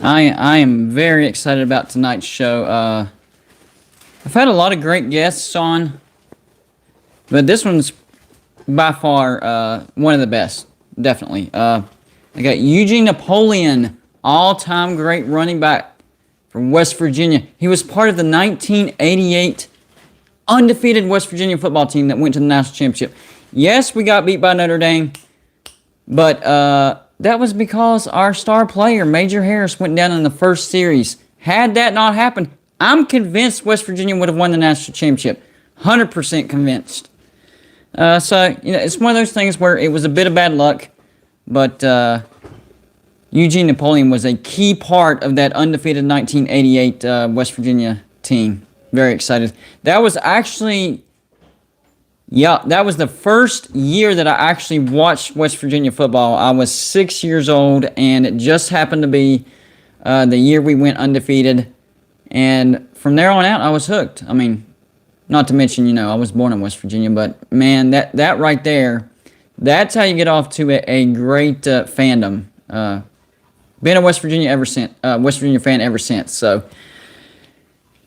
I am very excited about tonight's show. I've had a lot of great guests on, but this one's by far one of the best, definitely. I got Eugene Napoleon, all-time great running back from West Virginia. He was part of the 1988 undefeated West Virginia football team that went to the national championship. Yes, we got beat by Notre Dame, but that was because our star player, Major Harris, went down in the first series. Had that not happened, I'm convinced West Virginia would have won the national championship. 100% convinced. So, it's one of those things where it was a bit of bad luck, but Eugene Napoleon was a key part of that undefeated 1988 West Virginia team. Very excited. That was actually, that was the first year that I actually watched West Virginia football. I was 6 years old, and it just happened to be the year we went undefeated. And from there on out, I was hooked. I mean, not to mention, I was born in West Virginia, but man, that right there, that's how you get off to a great fandom. Been a West Virginia fan ever since. So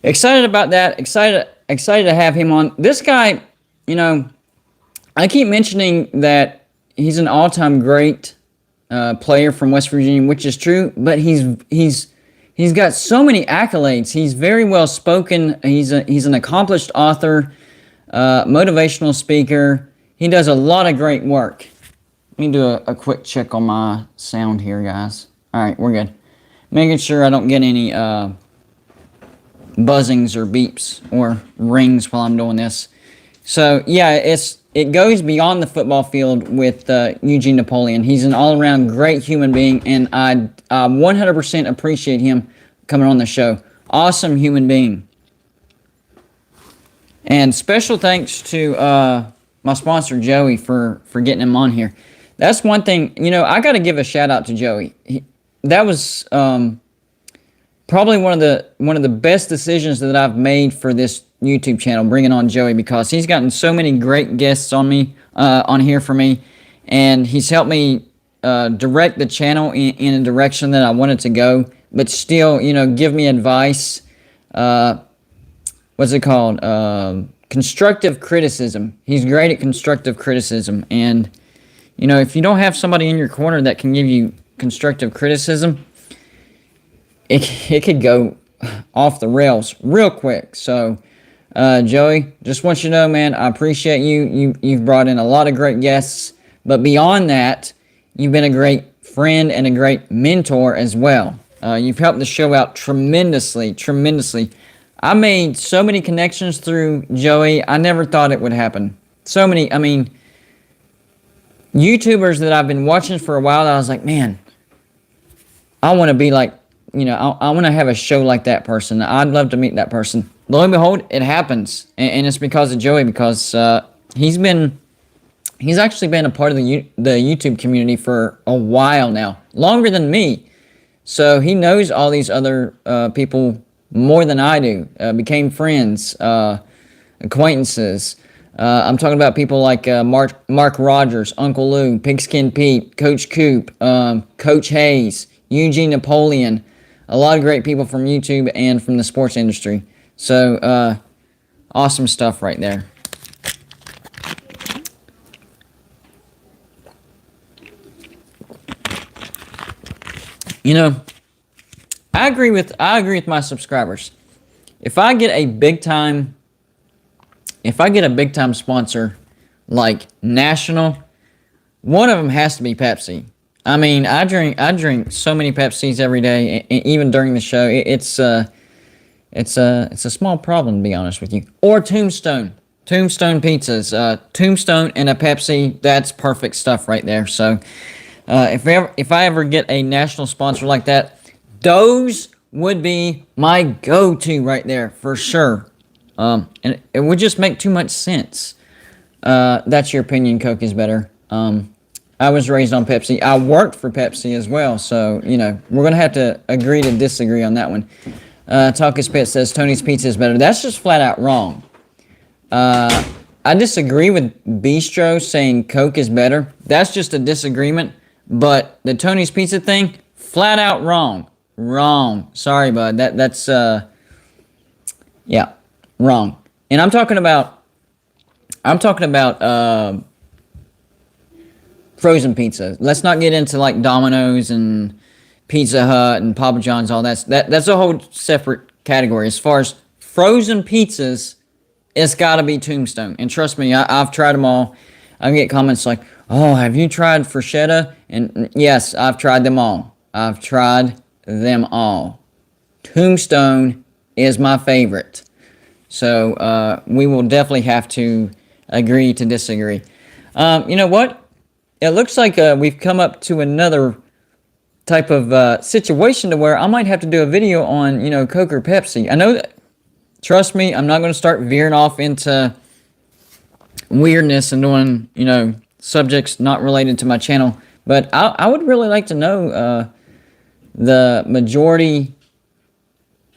excited about that. Excited to have him on. This guy, I keep mentioning that he's an all-time great player from West Virginia, which is true, but he's got so many accolades. He's very well spoken. He's an accomplished author, motivational speaker. He does a lot of great work. Let me do a quick check on my sound here, guys. All right, we're good. Making sure I don't get any buzzings or beeps or rings while I'm doing this. So, yeah, it goes beyond the football field with Eugene Napoleon. He's an all-around great human being, and I 100% appreciate him coming on the show. Awesome human being. And special thanks to my sponsor, Joey, for getting him on here. That's one thing, I got to give a shout-out to Joey. That was probably one of the best decisions that I've made for this YouTube channel, bringing on Joey, because he's gotten so many great guests on here for me, and he's helped me direct the channel in a direction that I wanted to go, but still, give me advice. What's it called? Constructive criticism. He's great at constructive criticism, and if you don't have somebody in your corner that can give you constructive criticism, it could go off the rails real quick. So, Joey, just want you to know, man, I appreciate you. You've brought in a lot of great guests, but beyond that, you've been a great friend and a great mentor as well. You've helped the show out tremendously. I made so many connections through Joey. I never thought it would happen. So many, YouTubers that I've been watching for a while, I was like, man, I want to be like, I want to have a show like that person. I'd love to meet that person. Lo and behold, it happens. And it's because of Joey, because he's actually been a part of the YouTube community for a while now. Longer than me. So he knows all these other people more than I do. Became friends, acquaintances. I'm talking about people like Mark Rogers, Uncle Lou, Pigskin Pete, Coach Coop, Coach Hayes, Eugene Napoleon. A lot of great people from YouTube and from the sports industry. So, awesome stuff right there. I agree with my subscribers. If I get a big time sponsor like national, one of them has to be Pepsi. I drink so many Pepsis every day, even during the show. It's a small problem, to be honest with you. Or Tombstone pizzas, Tombstone and a Pepsi. That's perfect stuff right there. So, if I ever get a national sponsor like that, those would be my go-to right there for sure. And it would just make too much sense. That's your opinion. Coke is better. I was raised on Pepsi. I worked for Pepsi as well, so, we're going to have to agree to disagree on that one. Talkus Pit says Tony's Pizza is better. That's just flat out wrong. I disagree with Bistro saying Coke is better. That's just a disagreement, but the Tony's Pizza thing, flat out wrong. Wrong. Sorry, bud. That's yeah, wrong. And I'm talking about frozen pizza. Let's not get into like Domino's and Pizza Hut and Papa John's. All that's a whole separate category. As far as frozen pizzas, it's got to be Tombstone. And trust me, I've tried them all. I get comments like, "Oh, have you tried Freschetta?" And yes, I've tried them all. I've tried them all. Tombstone is my favorite. So we will definitely have to agree to disagree. You know what? It looks like we've come up to another type of situation to where I might have to do a video on, Coke or Pepsi. I know that, trust me, I'm not going to start veering off into weirdness and doing, subjects not related to my channel. But I would really like to know the majority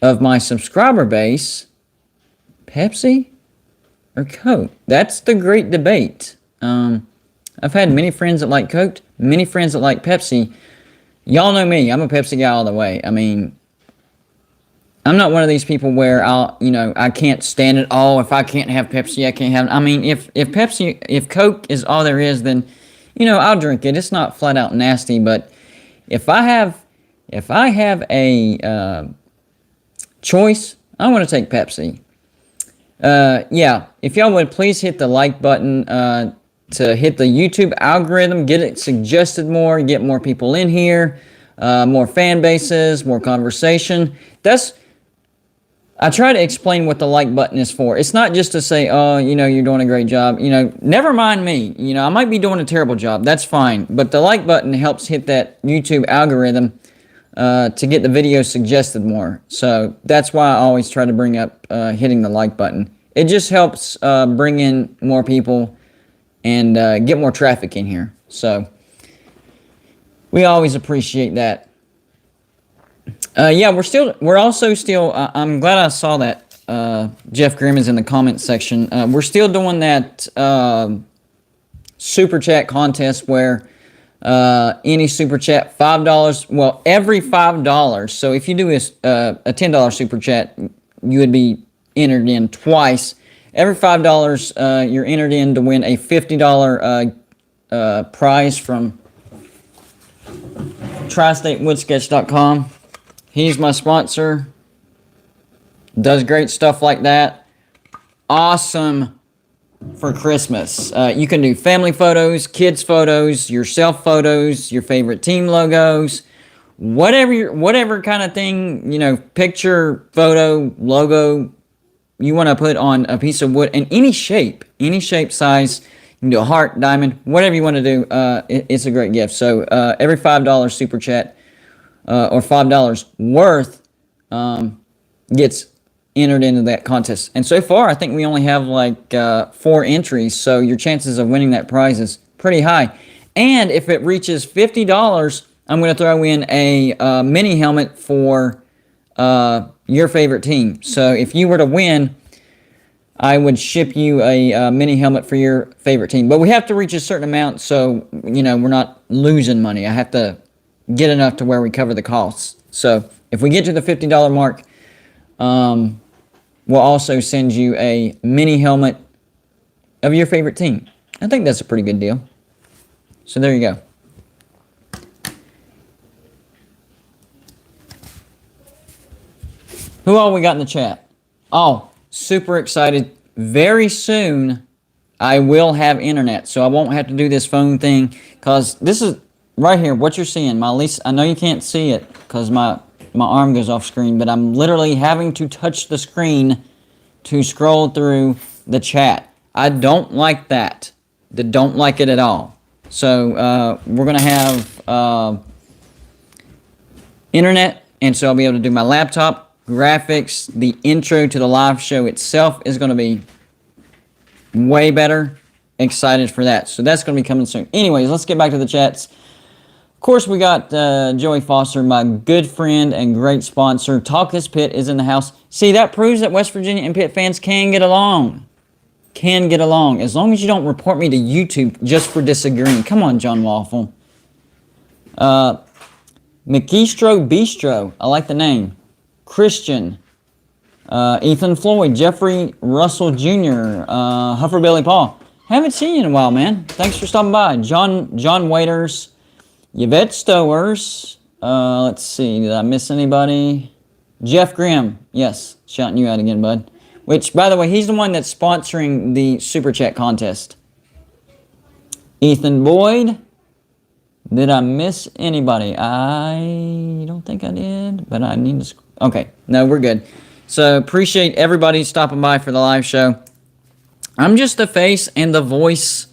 of my subscriber base, Pepsi or Coke? That's the great debate. I've had many friends that like Coke, many friends that like Pepsi. Y'all know me. I'm a Pepsi guy all the way. I mean, I'm not one of these people where I can't stand it. Oh, if I can't have Pepsi, I can't have it. I mean, if Coke is all there is, then, I'll drink it. It's not flat out nasty, but if I have a choice, I want to take Pepsi. Yeah, if y'all would please hit the like button to hit the YouTube algorithm, get it suggested more, get more people in here, more fan bases, more conversation. I try to explain what the like button is for. It's not just to say, oh, you're doing a great job. Never mind me. I might be doing a terrible job. That's fine. But the like button helps hit that YouTube algorithm to get the video suggested more. So that's why I always try to bring up hitting the like button. It just helps bring in more people and get more traffic in here. So we always appreciate that. Yeah, we're also still, I'm glad I saw that Jeff Grimm is in the comment section. We're still doing that super chat contest where any super chat, $5, well, every $5. So if you do a $10 super chat, you would be entered in twice. Every $5, you're entered in to win a $50 prize from TriStateWoodsketch.com. He's my sponsor. Does great stuff like that. Awesome for Christmas. You can do family photos, kids photos, yourself photos, your favorite team logos, whatever kind of thing, picture, photo, logo you want to put on a piece of wood in any shape, size. You can do a heart, diamond, whatever you want to do. It's a great gift. So every $5 super chat or $5 worth gets entered into that contest. And so far, I think we only have like 4 entries, so your chances of winning that prize is pretty high. And if it reaches $50, I'm going to throw in a mini helmet for your favorite team. So if you were to win, I would ship you a mini helmet for your favorite team. But we have to reach a certain amount, so we're not losing money. I have to get enough to where we cover the costs. So if we get to the $50 mark, we'll also send you a mini helmet of your favorite team. I think that's a pretty good deal. So there you go. Who all we got in the chat? Oh, super excited. Very soon, I will have internet, so I won't have to do this phone thing, because this is right here, what you're seeing. I know you can't see it because my arm goes off screen, but I'm literally having to touch the screen to scroll through the chat. I don't like that. I don't like it at all. So we're going to have internet, and so I'll be able to do my laptop, graphics, the intro to the live show itself is going to be way better. Excited for that. So that's going to be coming soon. Anyways, let's get back to the chats. Of course, we got Joey Foster, my good friend and great sponsor. Talk This Pitt is in the house. See, that proves that West Virginia and Pitt fans can get along. Can get along. As long as you don't report me to YouTube just for disagreeing. Come on, John Waffle. McKeestro Bistro. I like the name. Christian. Ethan Floyd. Jeffrey Russell Jr. Hufferbilly Paul. Haven't seen you in a while, man. Thanks for stopping by. John Waiters. Yvette Stowers. Let's see. Did I miss anybody? Jeff Grimm. Yes. Shouting you out again, bud. Which, by the way, he's the one that's sponsoring the Super Chat contest. Ethan Boyd. Did I miss anybody? I don't think I did, but I need to... Okay. No, we're good. So, appreciate everybody stopping by for the live show. I'm just the face and the voice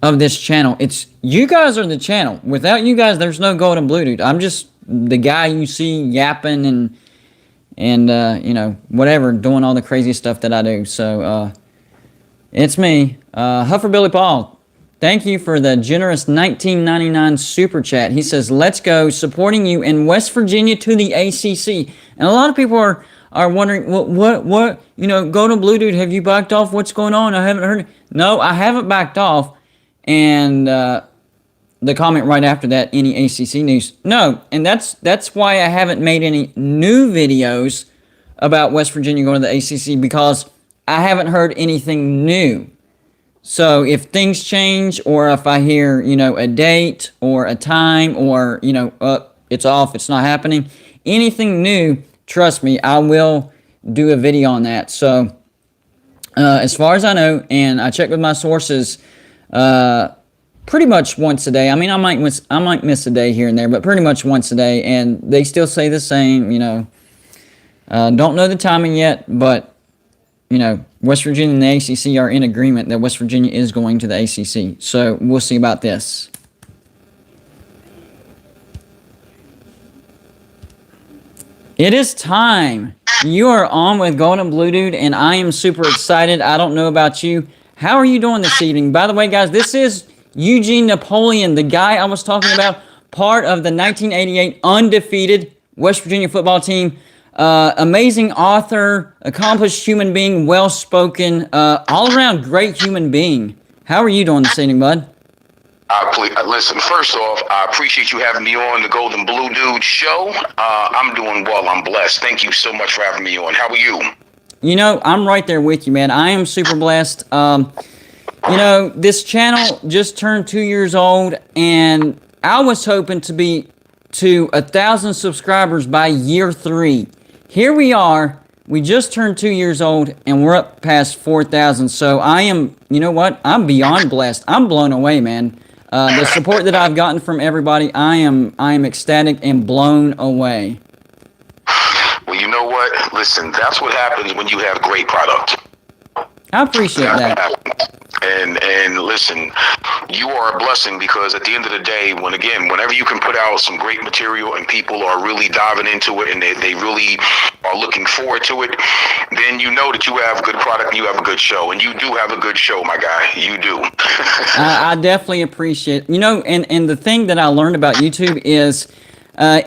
of this channel. It's... You guys are the channel. Without you guys, there's no Golden Blue Dude. I'm just the guy you see yapping and you know, whatever, doing all the crazy stuff that I do. So, it's me, Hufferbilly Paul. Thank you for the generous $19.99 super chat. He says, let's go, supporting you in West Virginia to the ACC. And a lot of people are wondering, what, you know, Golden Blue Dude, have you backed off? What's going on? I haven't heard. No, I haven't backed off. And, the comment right after that, any ACC news? No, and that's why I haven't made any new videos about West Virginia going to the ACC, because I haven't heard anything new. So if things change, or if I hear, you know, a date or a time, or, you know, it's off, it's not happening, anything new, trust me, I will do a video on that. So as far as I know, and I check with my sources, pretty much once a day. I mean, I might miss a day here and there, but pretty much once a day, and they still say the same, you know. Don't know the timing yet, but, you know, West Virginia and the ACC are in agreement that West Virginia is going to the ACC. So, we'll see about this. It is time. You are on with Golden Blue Dude, and I am super excited. I don't know about you. How are you doing this evening? By the way, guys, this is Eugene Napoleon, the guy I was talking about, part of the 1988 undefeated West Virginia football team. Amazing author, accomplished human being, well-spoken, all-around great human being. How are you doing this evening, bud? Listen, first off, I appreciate you having me on the Golden Blue Dude show. I'm doing well. I'm blessed. Thank you so much for having me on. How are you? You know, I'm right there with you, man. I am super blessed. You know, this channel just turned 2 years old, and I was hoping to be to 1,000 subscribers by year 3. Here we are. We just turned 2 years old, and we're up past 4,000. So I am, you know what? I'm beyond blessed. I'm blown away, man. The support that I've gotten from everybody, I am ecstatic and blown away. Well, you know what? Listen, that's what happens when you have great product. I appreciate that. And listen, you are a blessing, because at the end of the day, whenever you can put out some great material and people are really diving into it, and they really are looking forward to it, then you know that you have good product and you have a good show. And you do have a good show, my guy. You do. I definitely appreciate it. You know, and the thing that I learned about YouTube is,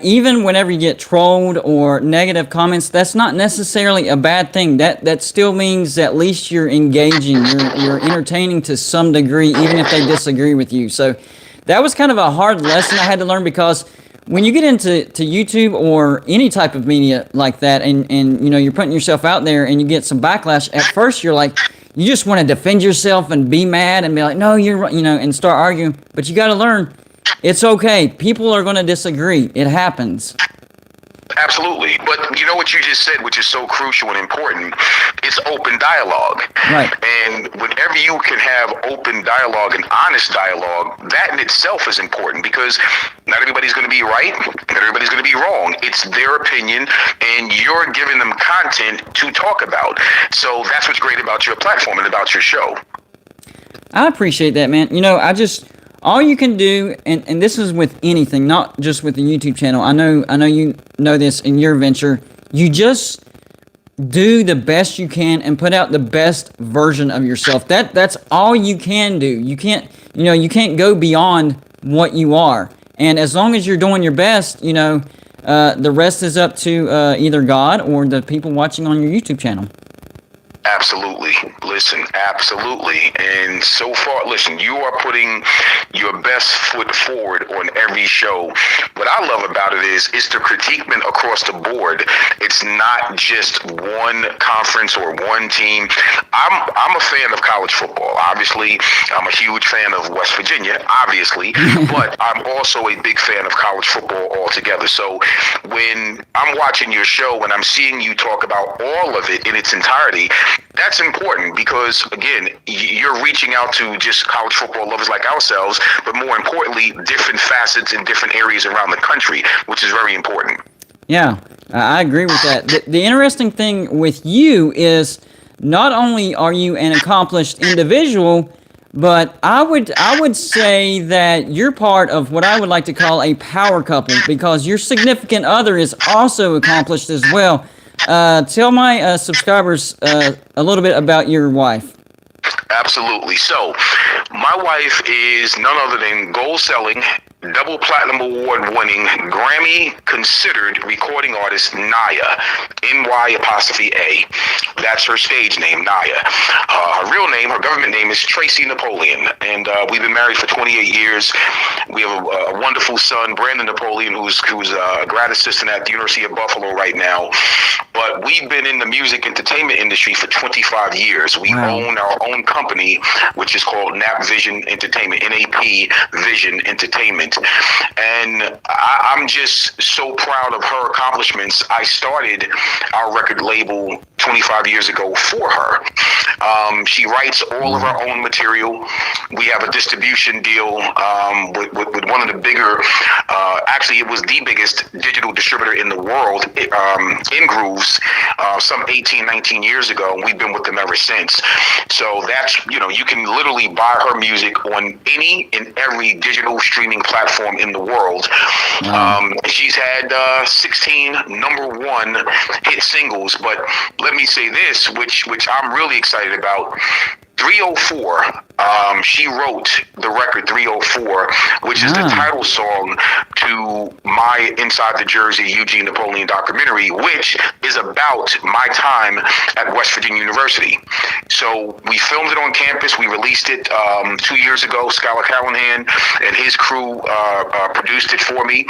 even whenever you get trolled or negative comments, that's not necessarily a bad thing. That still means at least you're engaging, you're entertaining to some degree, even if they disagree with you. So that was kind of a hard lesson I had to learn, because when you get into YouTube or any type of media like that, and you know, you're putting yourself out there and you get some backlash, at first you're like, you just want to defend yourself and be mad and be like, no, you're right, you know, and start arguing. But you got to learn, it's okay. People are going to disagree. It happens. Absolutely. But you know what you just said, which is so crucial and important, it's open dialogue. Right. And whenever you can have open dialogue and honest dialogue, that in itself is important, because not everybody's going to be right, not everybody's going to be wrong. It's their opinion, and you're giving them content to talk about. So that's what's great about your platform and about your show. I appreciate that, man. You know, all you can do, and this is with anything, not just with the YouTube channel. I know you know this in your venture. You just do the best you can and put out the best version of yourself. That's all you can do. You can't go beyond what you are. And as long as you're doing your best, you know, the rest is up to either God or the people watching on your YouTube channel. Absolutely. Listen, absolutely. And so far, listen, you are putting your best foot forward on every show. What I love about it is it's the critiquement across the board. It's not just one conference or one team. I'm a fan of college football. Obviously, I'm a huge fan of West Virginia, obviously, but I'm also a big fan of college football altogether. So when I'm watching your show and I'm seeing you talk about all of it in its entirety, that's important because, again, you're reaching out to just college football lovers like ourselves, but more importantly, different facets in different areas around the country, which is very important. Yeah, I agree with that. The interesting thing with you is not only are you an accomplished individual, but I would say that you're part of what I would like to call a power couple because your significant other is also accomplished as well. Tell my subscribers a little bit about your wife. Absolutely. So, my wife is none other than gold-selling, double platinum award-winning, Grammy-considered recording artist Naya, N-Y''A. That's her stage name, Naya. Her real name, her government name is Tracy Napoleon, and we've been married for 28 years. We have a wonderful son, Brandon Napoleon, who's a grad assistant at the University of Buffalo right now. But we've been in the music entertainment industry for 25 years. We own our own company, which is called NAP Vision Entertainment, NAP Vision Entertainment. And I'm just so proud of her accomplishments. I started our record label 25 years ago for her. She writes all of our own material. We have a distribution deal with one of the bigger, actually it was the biggest digital distributor in the world, in Grooves, some 18, 19 years ago, and we've been with them ever since. So that's, you can literally buy her music on any and every digital streaming platform in the world. She's had 16 #1 hit singles, but let me say this, which I'm really excited about. 304, she wrote the record 304, which is the title song to my Inside the Jersey Eugene Napoleon documentary, which is about my time at West Virginia University. So we filmed it on campus. We released it 2 years ago. Skylar Callahan and his crew produced it for me.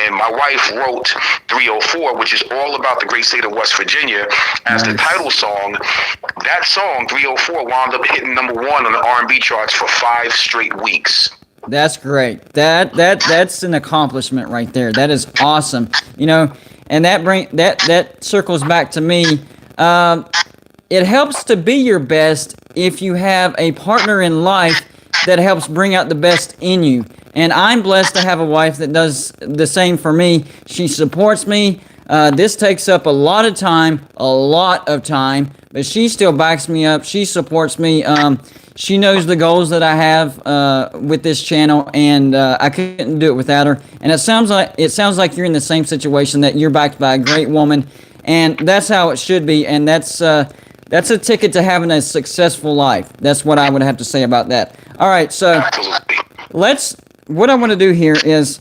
And my wife wrote 304, which is all about the great state of West Virginia, as the title song. That song, 304, wound up hitting #1 on the R&B charts for 5 straight weeks. That's great. That's an accomplishment right there. That is awesome. And that circles back to me. It helps to be your best if you have a partner in life that helps bring out the best in you. And I'm blessed to have a wife that does the same for me. She supports me. This takes up a lot of time, but she still backs me up. She supports me. She knows the goals that I have with this channel, and I couldn't do it without her. And it sounds like you're in the same situation, that you're backed by a great woman, and that's how it should be. And that's a ticket to having a successful life. That's what I would have to say about that. All right, so what I want to do here is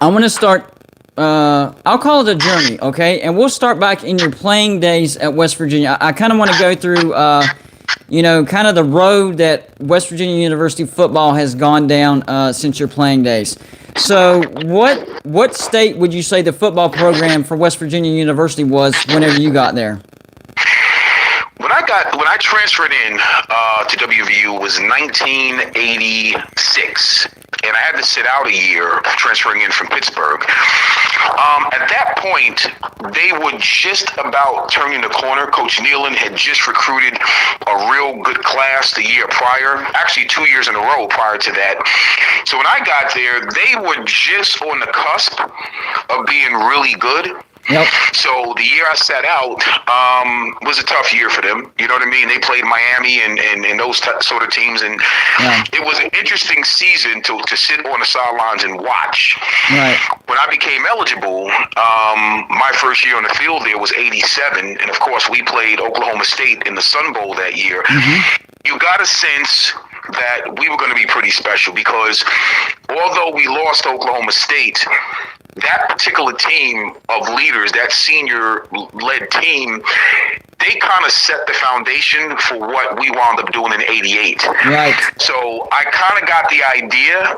I want to start. I'll call it a journey, okay? And we'll start back in your playing days at West Virginia. I kind of want to go through, kind of the road that West Virginia University football has gone down since your playing days. So, what state would you say the football program for West Virginia University was whenever you got there? When I transferred in to WVU was 1986, and I had to sit out a year transferring in from Pittsburgh. At that point, they were just about turning the corner. Coach Nealon had just recruited a real good class the year prior, actually 2 years in a row prior to that. So when I got there, they were just on the cusp of being really good. Yep. So the year I sat out was a tough year for them. You know what I mean? They played Miami and those sort of teams, and it was an interesting season to sit on the sidelines and watch. Right. When I became eligible, my first year on the field there was 87, and of course we played Oklahoma State in the Sun Bowl that year. Mm-hmm. You got a sense that we were going to be pretty special because although we lost Oklahoma State, that particular team of leaders, that senior-led team, they kind of set the foundation for what we wound up doing in '88. Right. So I kind of got the idea,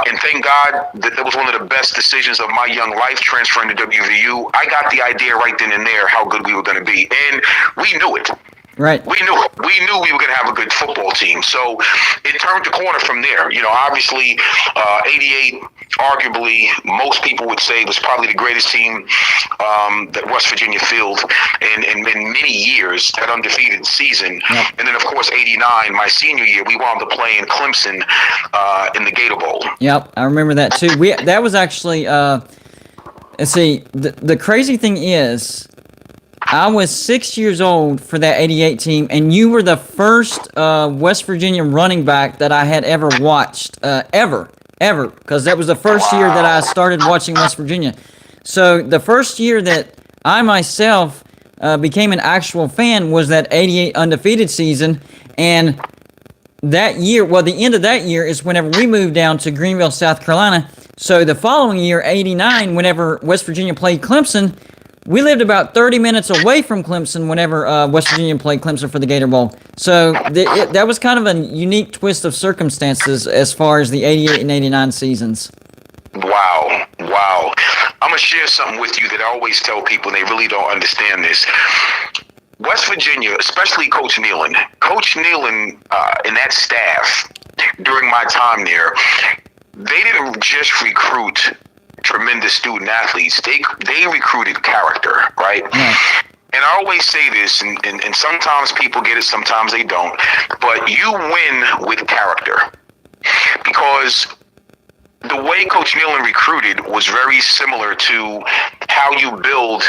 and thank God that was one of the best decisions of my young life, transferring to WVU. I got the idea right then and there how good we were going to be, and we knew it. Right. We knew we were going to have a good football team. So it turned the corner from there. Obviously, '88, arguably, most people would say was probably the greatest team that West Virginia fielded in many years, that undefeated season. Yep. And then, of course, '89, my senior year, we wound up playing Clemson in the Gator Bowl. Yep, I remember that too. That was actually, let's see, the crazy thing is, I was 6 years old for that '88 team, and you were the first West Virginia running back that I had ever watched, ever, because that was the first year that I started watching West Virginia. So the first year that I myself became an actual fan was that '88 undefeated season, and that year, well, the end of that year is whenever we moved down to Greenville, South Carolina. So the following year, '89, whenever West Virginia played Clemson, we lived about 30 minutes away from Clemson whenever West Virginia played Clemson for the Gator Bowl. So that was kind of a unique twist of circumstances as far as the '88 and '89 seasons. Wow. I'm going to share something with you that I always tell people, and they really don't understand this. West Virginia, especially Coach Nealon and that staff during my time there, they didn't just recruit tremendous student athletes. They recruited character, right? And I always say this, and sometimes people get it, sometimes they don't, but you win with character, because the way Coach Nealon recruited was very similar to how you build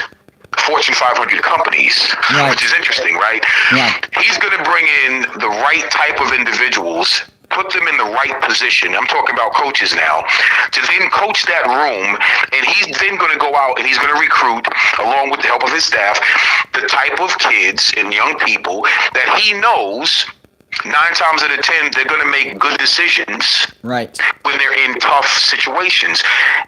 Fortune 500 companies, which is interesting, right? Yeah. He's going to bring in the right type of individuals, put them in the right position. I'm talking about coaches now, to then coach that room, and he's then going to go out and he's going to recruit, along with the help of his staff, the type of kids and young people that he knows 9 times out of 10 they're going to make good decisions right when they're in tough situations.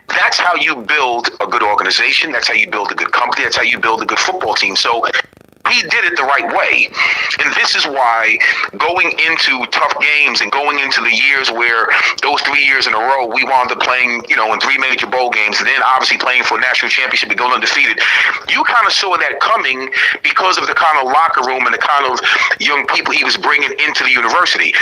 That's how you build a good organization. That's how you build a good company. That's how you build a good football team. So he did it the right way. And this is why going into tough games and going into the years where those 3 years in a row, we wound up playing, in 3 major bowl games, and then obviously playing for a national championship and going undefeated. You kind of saw that coming because of the kind of locker room and the kind of young people he was bringing into the university.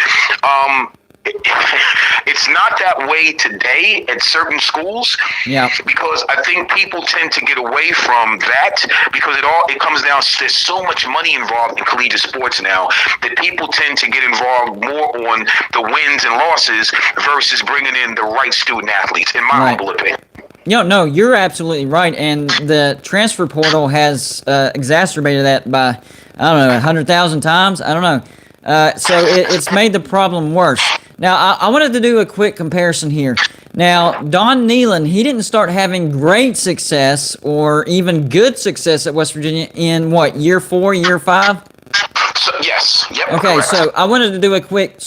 It's not that way today at certain schools, because I think people tend to get away from that, because it comes down to there's so much money involved in collegiate sports now that people tend to get involved more on the wins and losses versus bringing in the right student athletes, in my humble opinion. No, you're absolutely right, and the transfer portal has exacerbated that by, 100,000 times. I don't know. So it's made the problem worse. Now, I wanted to do a quick comparison here. Now, Don Nealon, he didn't start having great success or even good success at West Virginia in, year 4, year 5? Yes. Yep. Okay, correct. So I wanted to do a quick,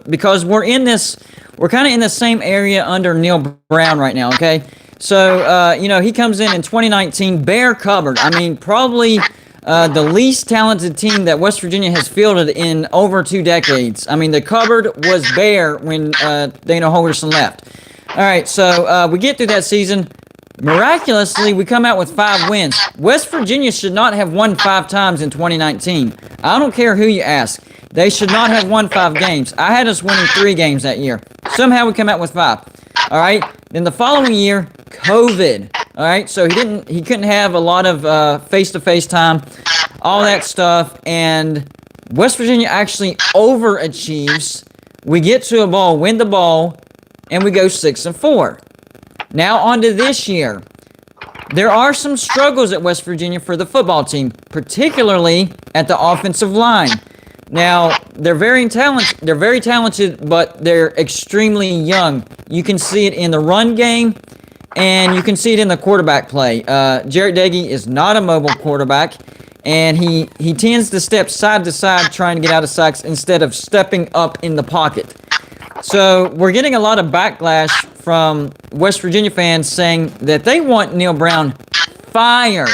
because we're kind of in the same area under Neil Brown right now, okay? So, he comes in 2019, bare cupboard. I mean, probably the least talented team that West Virginia has fielded in over 2 decades. I mean, the cupboard was bare when Dana Holgerson left. All right, so we get through that season. Miraculously, we come out with 5 wins. West Virginia should not have won 5 times in 2019. I don't care who you ask. They should not have won 5 games. I had us winning 3 games that year. Somehow we come out with 5. All right. Then the following year, COVID. All right. So he couldn't have a lot of face-to-face time, all that stuff. And West Virginia actually overachieves. We get to a bowl, win the bowl, and we go 6-4. Now on to this year. There are some struggles at West Virginia for the football team, particularly at the offensive line. Now, they're very talented, but they're extremely young. You can see it in the run game, and you can see it in the quarterback play. Jarrett Dagey is not a mobile quarterback, and he tends to step side to side trying to get out of sacks instead of stepping up in the pocket. So we're getting a lot of backlash from West Virginia fans saying that they want Neil Brown fired.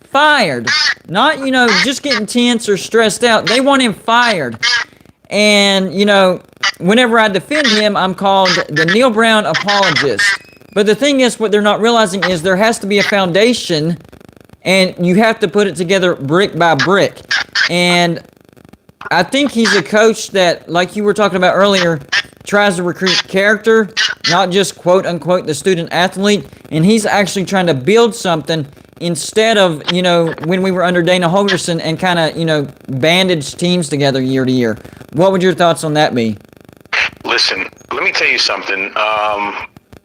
Fired. Not, just getting tense or stressed out. They want him fired. And, whenever I defend him, I'm called the Neil Brown apologist. But the thing is, what they're not realizing is there has to be a foundation, and you have to put it together brick by brick. And I think he's a coach that, like you were talking about earlier, tries to recruit character, not just quote-unquote the student athlete. And he's actually trying to build something instead of, when we were under Dana Holgerson and kind of, bandage teams together year to year. What would your thoughts on that be? Listen, let me tell you something.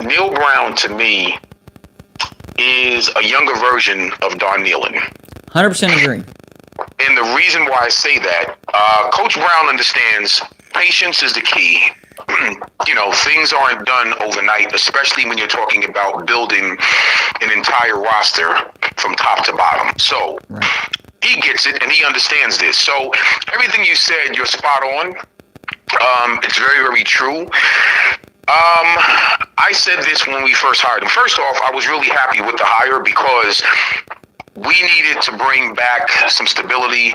Neil Brown, to me, is a younger version of Don Nehlen. 100% agree. And the reason why I say that, Coach Brown understands patience is the key. Things aren't done overnight, especially when you're talking about building an entire roster from top to bottom. So he gets it and he understands this. So everything you said, you're spot on. It's very, very true. I said this when we first hired him. First off, I was really happy with the hire because we needed to bring back some stability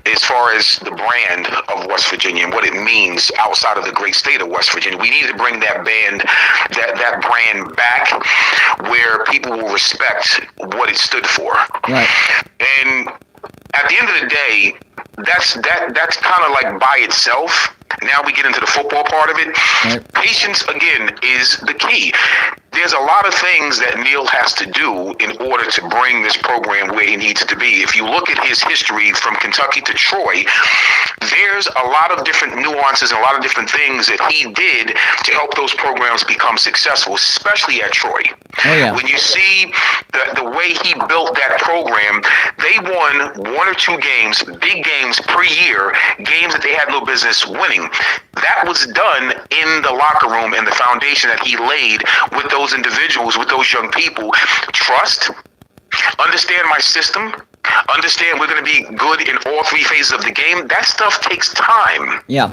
as far as the brand of West Virginia and what it means outside of the great state of West Virginia. We needed to bring that brand back where people will respect what it stood for. Right. And at the end of the day, that's kind of like by itself. Now we get into the football part of it. Right. Patience, again, is the key. There's a lot of things that Neil has to do in order to bring this program where he needs it to be. If you look at his history from Kentucky to Troy, there's a lot of different nuances and a lot of different things that he did to help those programs become successful, especially at Troy. Oh, yeah. When you see the way he built that program, they won one or two games, big games per year, games that they had no business winning. That was done in the locker room and the foundation that he laid with those individuals, with those young people. Trust, understand my system, understand we're going to be good in all three phases of the game. That stuff takes time. Yeah.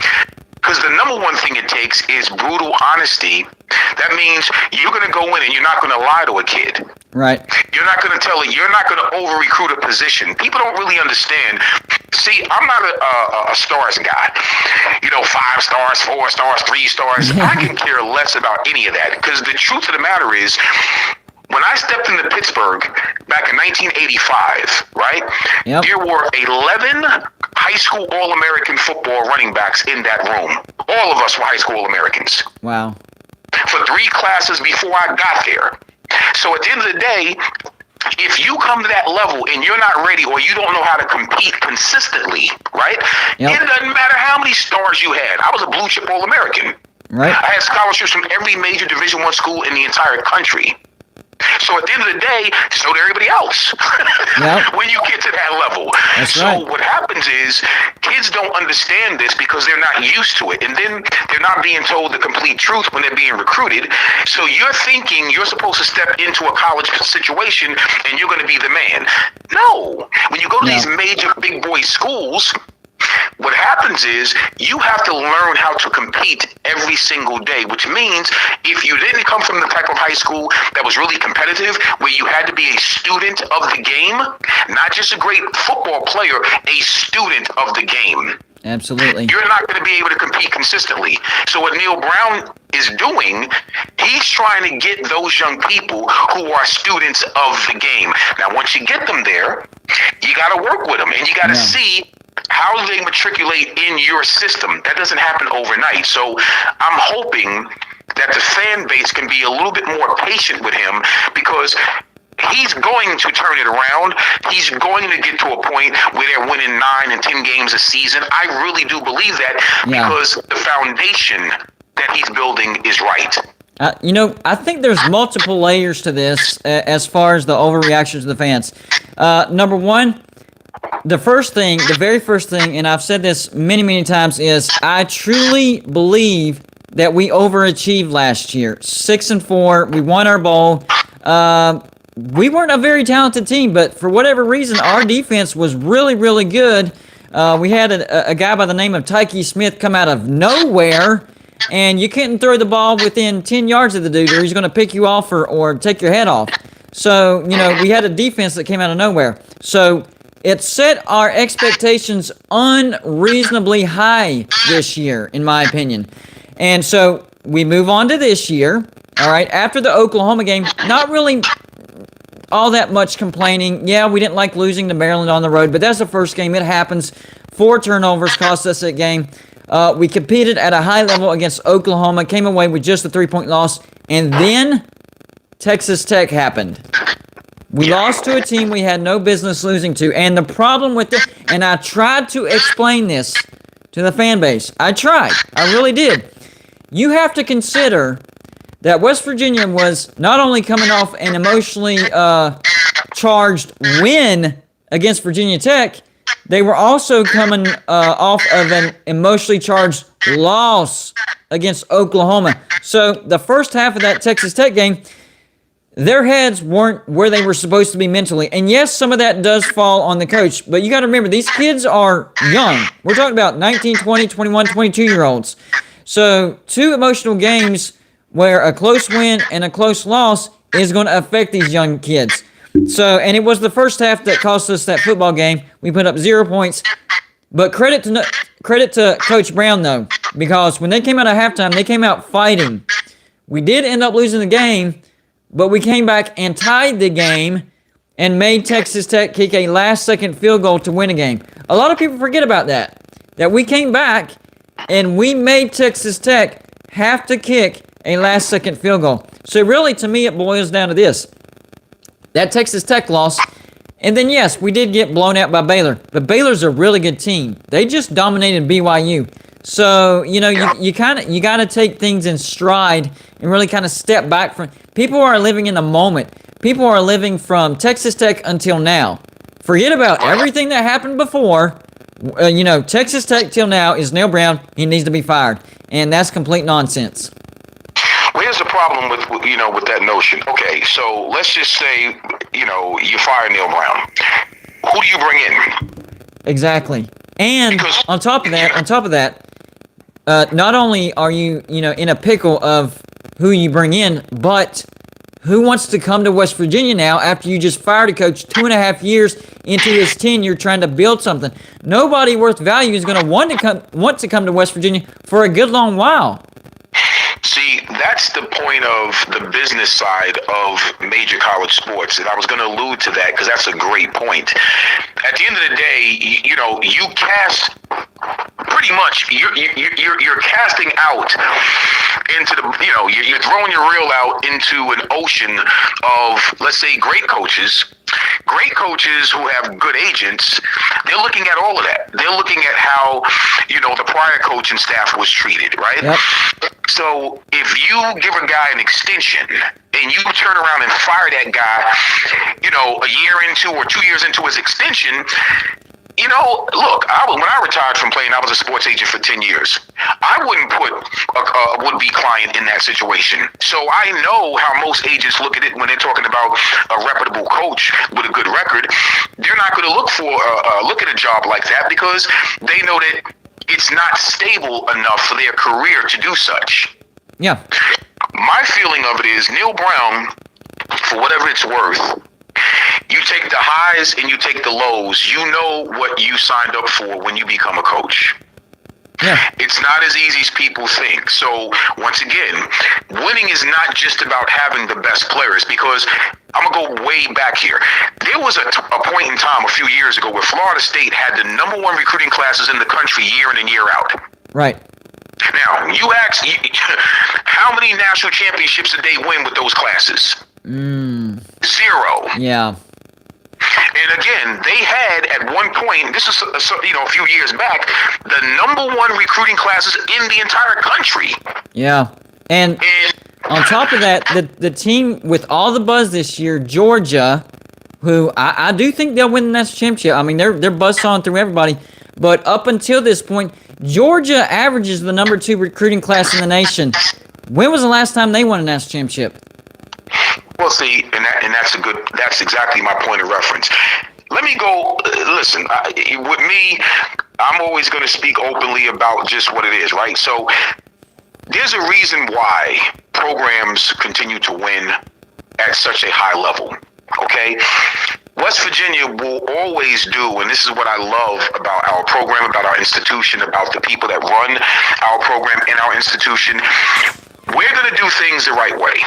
Because the number one thing it takes is brutal honesty. That means you're going to go in and you're not going to lie to a kid. Right. You're not going to tell it. You're not going to over-recruit a position. People don't really understand. See, I'm not a stars guy. 5 stars, 4 stars, 3 stars. I can care less about any of that. Because the truth of the matter is, when I stepped into Pittsburgh back in 1985, right, there were 11 high school All-American football running backs in that room. All of us were high school All-Americans. Wow. For 3 classes before I got there. So at the end of the day, if you come to that level and you're not ready or you don't know how to compete consistently, right, it doesn't matter how many stars you had. I was a blue chip All-American. Right. I had scholarships from every major Division I school in the entire country. So at the end of the day, so did everybody else. When you get to that level. That's right. What happens is kids don't understand this because they're not used to it. And then they're not being told the complete truth when they're being recruited. So you're thinking you're supposed to step into a college situation and you're going to be the man. No. When you go to these major big boy schools, what happens is you have to learn how to compete every single day, which means if you didn't come from the type of high school that was really competitive, where you had to be a student of the game, not just a great football player, a student of the game. Absolutely. You're not going to be able to compete consistently. So what Neil Brown is doing, he's trying to get those young people who are students of the game. Now, once you get them there, you got to work with them and you got to see how do they matriculate in your system. That doesn't happen overnight. So I'm hoping that the fan base can be a little bit more patient with him because he's going to turn it around. He's going to get to a point where they're winning 9 and 10 games a season. I really do believe that because the foundation that he's building is right. I think there's multiple layers to this as far as the overreaction to the fans. Number one, the very first thing, and I've said this many, many times, is I truly believe that we overachieved last year. 6-4, we won our bowl. We weren't a very talented team, but for whatever reason, our defense was really, really good. We had a guy by the name of Tyke Smith come out of nowhere and you couldn't throw the ball within 10 yards of the dude, or he's going to pick you off or take your head off. So, we had a defense that came out of nowhere. So it set our expectations unreasonably high this year, in my opinion. And so we move on to this year, all right, after the Oklahoma game, not really all that much complaining. Yeah, we didn't like losing to Maryland on the road, but that's the first game. It happens. 4 turnovers cost us that game. We competed at a high level against Oklahoma, came away with just a 3-point loss, and then Texas Tech happened. We lost to a team we had no business losing to, and the problem with it, and I tried to explain this to the fan base. I tried. I really did. You have to consider that West Virginia was not only coming off an emotionally charged win against Virginia Tech, they were also coming off of an emotionally charged loss against Oklahoma. So the first half of that Texas Tech game, their heads weren't where they were supposed to be mentally. And yes, some of that does fall on the coach. But you got to remember, these kids are young. We're talking about 19, 20, 21, 22-year-olds. So 2 emotional games where a close win and a close loss is going to affect these young kids. So, and it was the first half that cost us that football game. We put up 0 points. But credit to Coach Brown, though, because when they came out of halftime, they came out fighting. We did end up losing the game, but we came back and tied the game and made Texas Tech kick a last-second field goal to win a game. A lot of people forget about that we came back and we made Texas Tech have to kick a last-second field goal. So really, to me, it boils down to this. That Texas Tech loss, and then yes, we did get blown out by Baylor, but Baylor's a really good team. They just dominated BYU. So, you got to take things in stride and really kind of step back from. People are living in the moment. People are living from Texas Tech until now. Forget about everything that happened before. Texas Tech till now is Neil Brown. He needs to be fired, and that's complete nonsense. Well, here's the problem with that notion. Okay, so let's just say you fire Neil Brown. Who do you bring in? Exactly. And on top of that, not only are you in a pickle of who you bring in, but who wants to come to West Virginia now after you just fired a coach 2.5 years into his tenure trying to build something? Nobody worth value is going to want to come to West Virginia for a good long while. See, that's the point of the business side of major college sports, and I was going to allude to that because that's a great point. At the end of the day, you cast pretty much you're casting out into the you're throwing your reel out into an ocean of, let's say, great coaches who have good agents. They're looking at all of that. They're looking at how the prior coaching staff was treated, right? Yep. So if you give a guy an extension and you turn around and fire that guy, a year into or 2 years into his extension, look, when I retired from playing, I was a sports agent for 10 years. I wouldn't put a would-be client in that situation. So I know how most agents look at it when they're talking about a reputable coach with a good record. They're not going to look at a job like that because they know that it's not stable enough for their career to do such. Yeah. My feeling of it is Neil Brown, for whatever it's worth, you take the highs and you take the lows. You know what you signed up for when you become a coach. Yeah. It's not as easy as people think. So once again, winning is not just about having the best players, because I'm going to go way back here. There was a point in time a few years ago where Florida State had the number 1 recruiting classes in the country year in and year out. Right. Now, you ask, how many national championships did they win with those classes? 0. Yeah. And again, they had at one point, this is a few years back, the number 1 recruiting classes in the entire country. Yeah. And on top of that, the team with all the buzz this year, Georgia, who I do think they'll win the national championship. I mean, they're buzzed on through everybody. But up until this point, Georgia averages the number 2 recruiting class in the nation. When was the last time they won a national championship? Well, see, that's exactly my point of reference. Let me go, listen, with me, I'm always going to speak openly about just what it is, right? So there's a reason why programs continue to win at such a high level. Okay? West Virginia will always do, and this is what I love about our program, about our institution, about the people that run our program in our institution. We're going to do things the right way.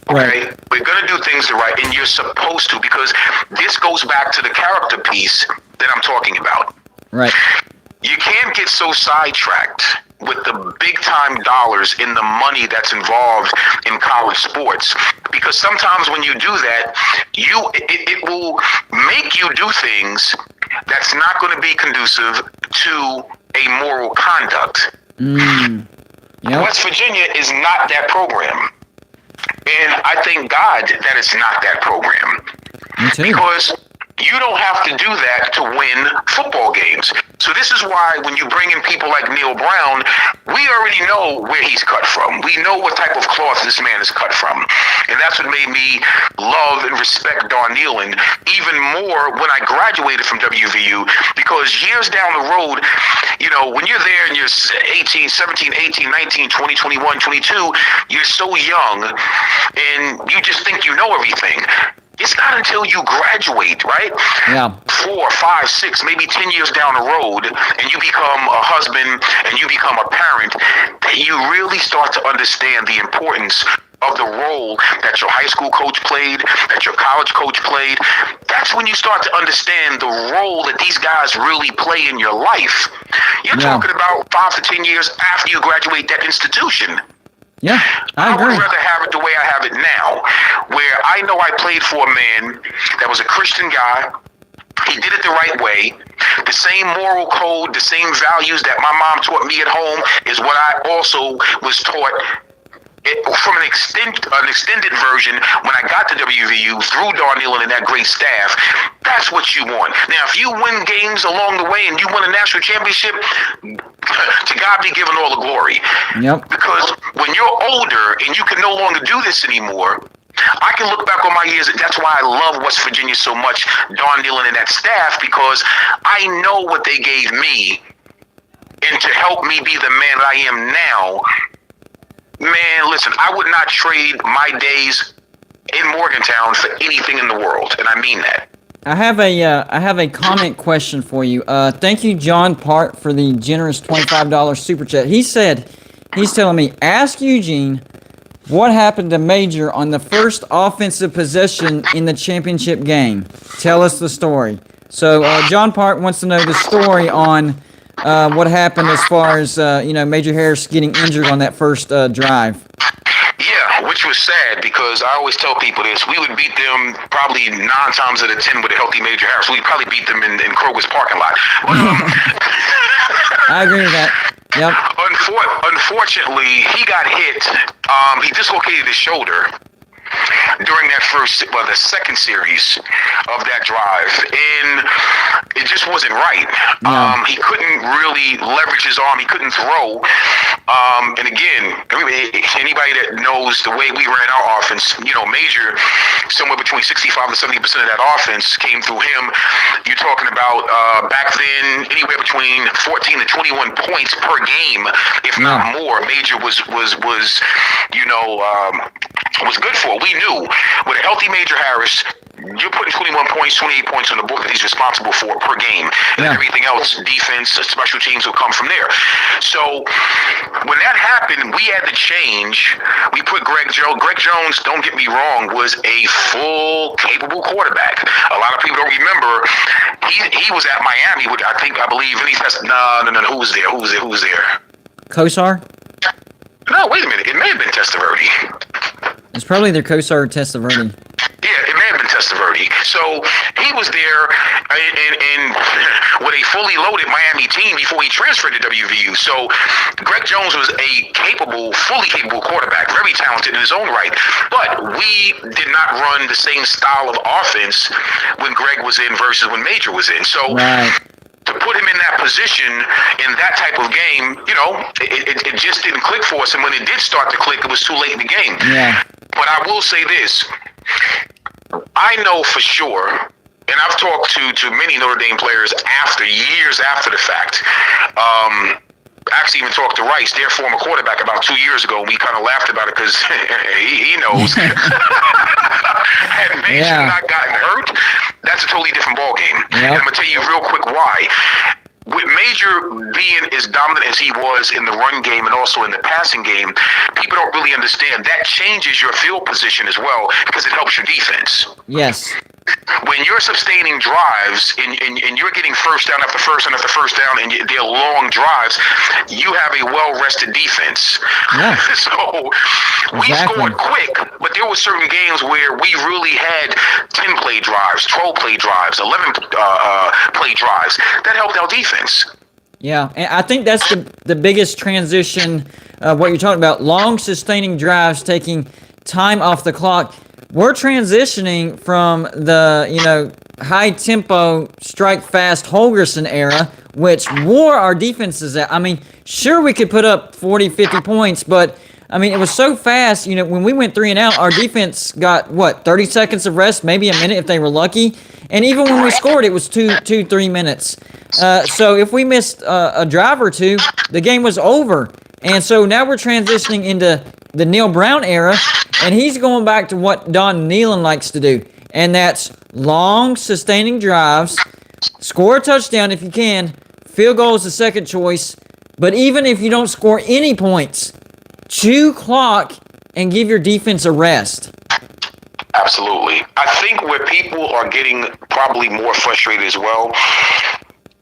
Okay? Right. We're going to do things the right, and you're supposed to, because this goes back to the character piece that I'm talking about. Right. You can't get so sidetracked with the big time dollars in the money that's involved in college sports, because sometimes when you do that, it will make you do things that's not going to be conducive to a moral conduct. Yep. West Virginia is not that program, and I thank God that it's not that program. Me too. Because you don't have to do that to win football games. So this is why when you bring in people like Neil Brown, we already know where he's cut from. We know what type of cloth this man is cut from. And that's what made me love and respect Don Nealon even more when I graduated from WVU, because years down the road, you know, when you're there and you're 18, 17, 18, 19, 20, 21, 22, you're so young and you just think you know everything. It's not until you graduate, right? Yeah. 4, 5, 6, maybe 10 years down the road, and you become a husband and you become a parent, that you really start to understand the importance of the role that your high school coach played, that your college coach played. That's when you start to understand the role that these guys really play in your life. You're talking about 5 to 10 years after you graduate that institution. Yeah, I agree. I would rather have it the way I have it now, where I know I played for a man that was a Christian guy. He did it the right way. The same moral code, the same values that my mom taught me at home is what I also was taught from an extended version when I got to WVU through Don Nealon and that great staff. That's what you want. Now, if you win games along the way and you win a national championship, to God be given all the glory. Yep. Because when you're older and you can no longer do this anymore, I can look back on my years. That's why I love West Virginia so much, Don Nealon and that staff, because I know what they gave me, and to help me be the man that I am now. Man, listen, I would not trade my days in Morgantown for anything in the world, and I mean that. I have a comment question for you. Thank you, John Part, for the generous $25 super chat. He's telling me, ask Eugene what happened to Major on the first offensive possession in the championship game. Tell us the story. So John Part wants to know the story on what happened as far as Major Harris getting injured on that first drive. Yeah, which was sad, because I always tell people this. We would beat them probably 9 times out of 10 with a healthy Major Harris. We'd probably beat them in Kroger's parking lot. But, I agree with that. Yep. Unfortunately, he got hit. He dislocated his shoulder during that the second series of that drive, and it just wasn't right. Yeah. He couldn't really leverage his arm. He couldn't throw. And again, anybody that knows the way we ran our offense, Major, somewhere between 65 to 70% of that offense came through him. You're talking about back then anywhere between 14 to 21 points per game, if not more. Major was good for. We knew with a healthy Major Harris, you're putting 21 points, 28 points on the board that he's responsible for per game. And everything else, defense, special teams, will come from there. So when that happened, we had to change. We put Greg Jones. Greg Jones, don't get me wrong, was a full, capable quarterback. A lot of people don't remember. He was at Miami. I believe, and he tested. No. Who was there? Kosar? No, wait a minute. It may have been Testaverde. It's probably their Kosar or Testaverde. Yeah, it may have been Testaverde. So he was there in with a fully loaded Miami team before he transferred to WVU. So Greg Jones was a fully capable quarterback, very talented in his own right. But we did not run the same style of offense when Greg was in versus when Major was in. So to put him in that position in that type of game, it just didn't click for us. And when it did start to click, it was too late in the game. Yeah. But I will say this. I know for sure, and I've talked to many Notre Dame players years after the fact, actually even talked to Rice, their former quarterback, about 2 years ago, and we kind of laughed about it because he knows. Had Mason not gotten hurt, that's a totally different ballgame. And I'm going to tell you real quick why. With Major being as dominant as he was in the run game and also in the passing game, people don't really understand that changes your field position as well because it helps your defense. Yes. When you're sustaining drives and you're getting first down after first down after first down and they're long drives, you have a well-rested defense. Yeah. So we scored quick, but there were certain games where we really had 10-play drives, 12-play drives, 11-play drives. That helped our defense. Yeah, and I think that's the biggest transition, what you're talking about, long sustaining drives, taking time off the clock. We're transitioning from the, high-tempo, strike-fast Holgerson era, which wore our defenses out. I mean, sure, we could put up 40, 50 points, but, I mean, it was so fast. When we went 3 and out, our defense got, 30 seconds of rest, maybe a minute if they were lucky. And even when we scored, it was 3 minutes. So if we missed a drive or two, the game was over. And so now we're transitioning into the Neil Brown era, and he's going back to what Don Nehlen likes to do, and that's long, sustaining drives, score a touchdown if you can, field goal is the second choice, but even if you don't score any points, chew clock and give your defense a rest. Absolutely. I think where people are getting probably more frustrated as well,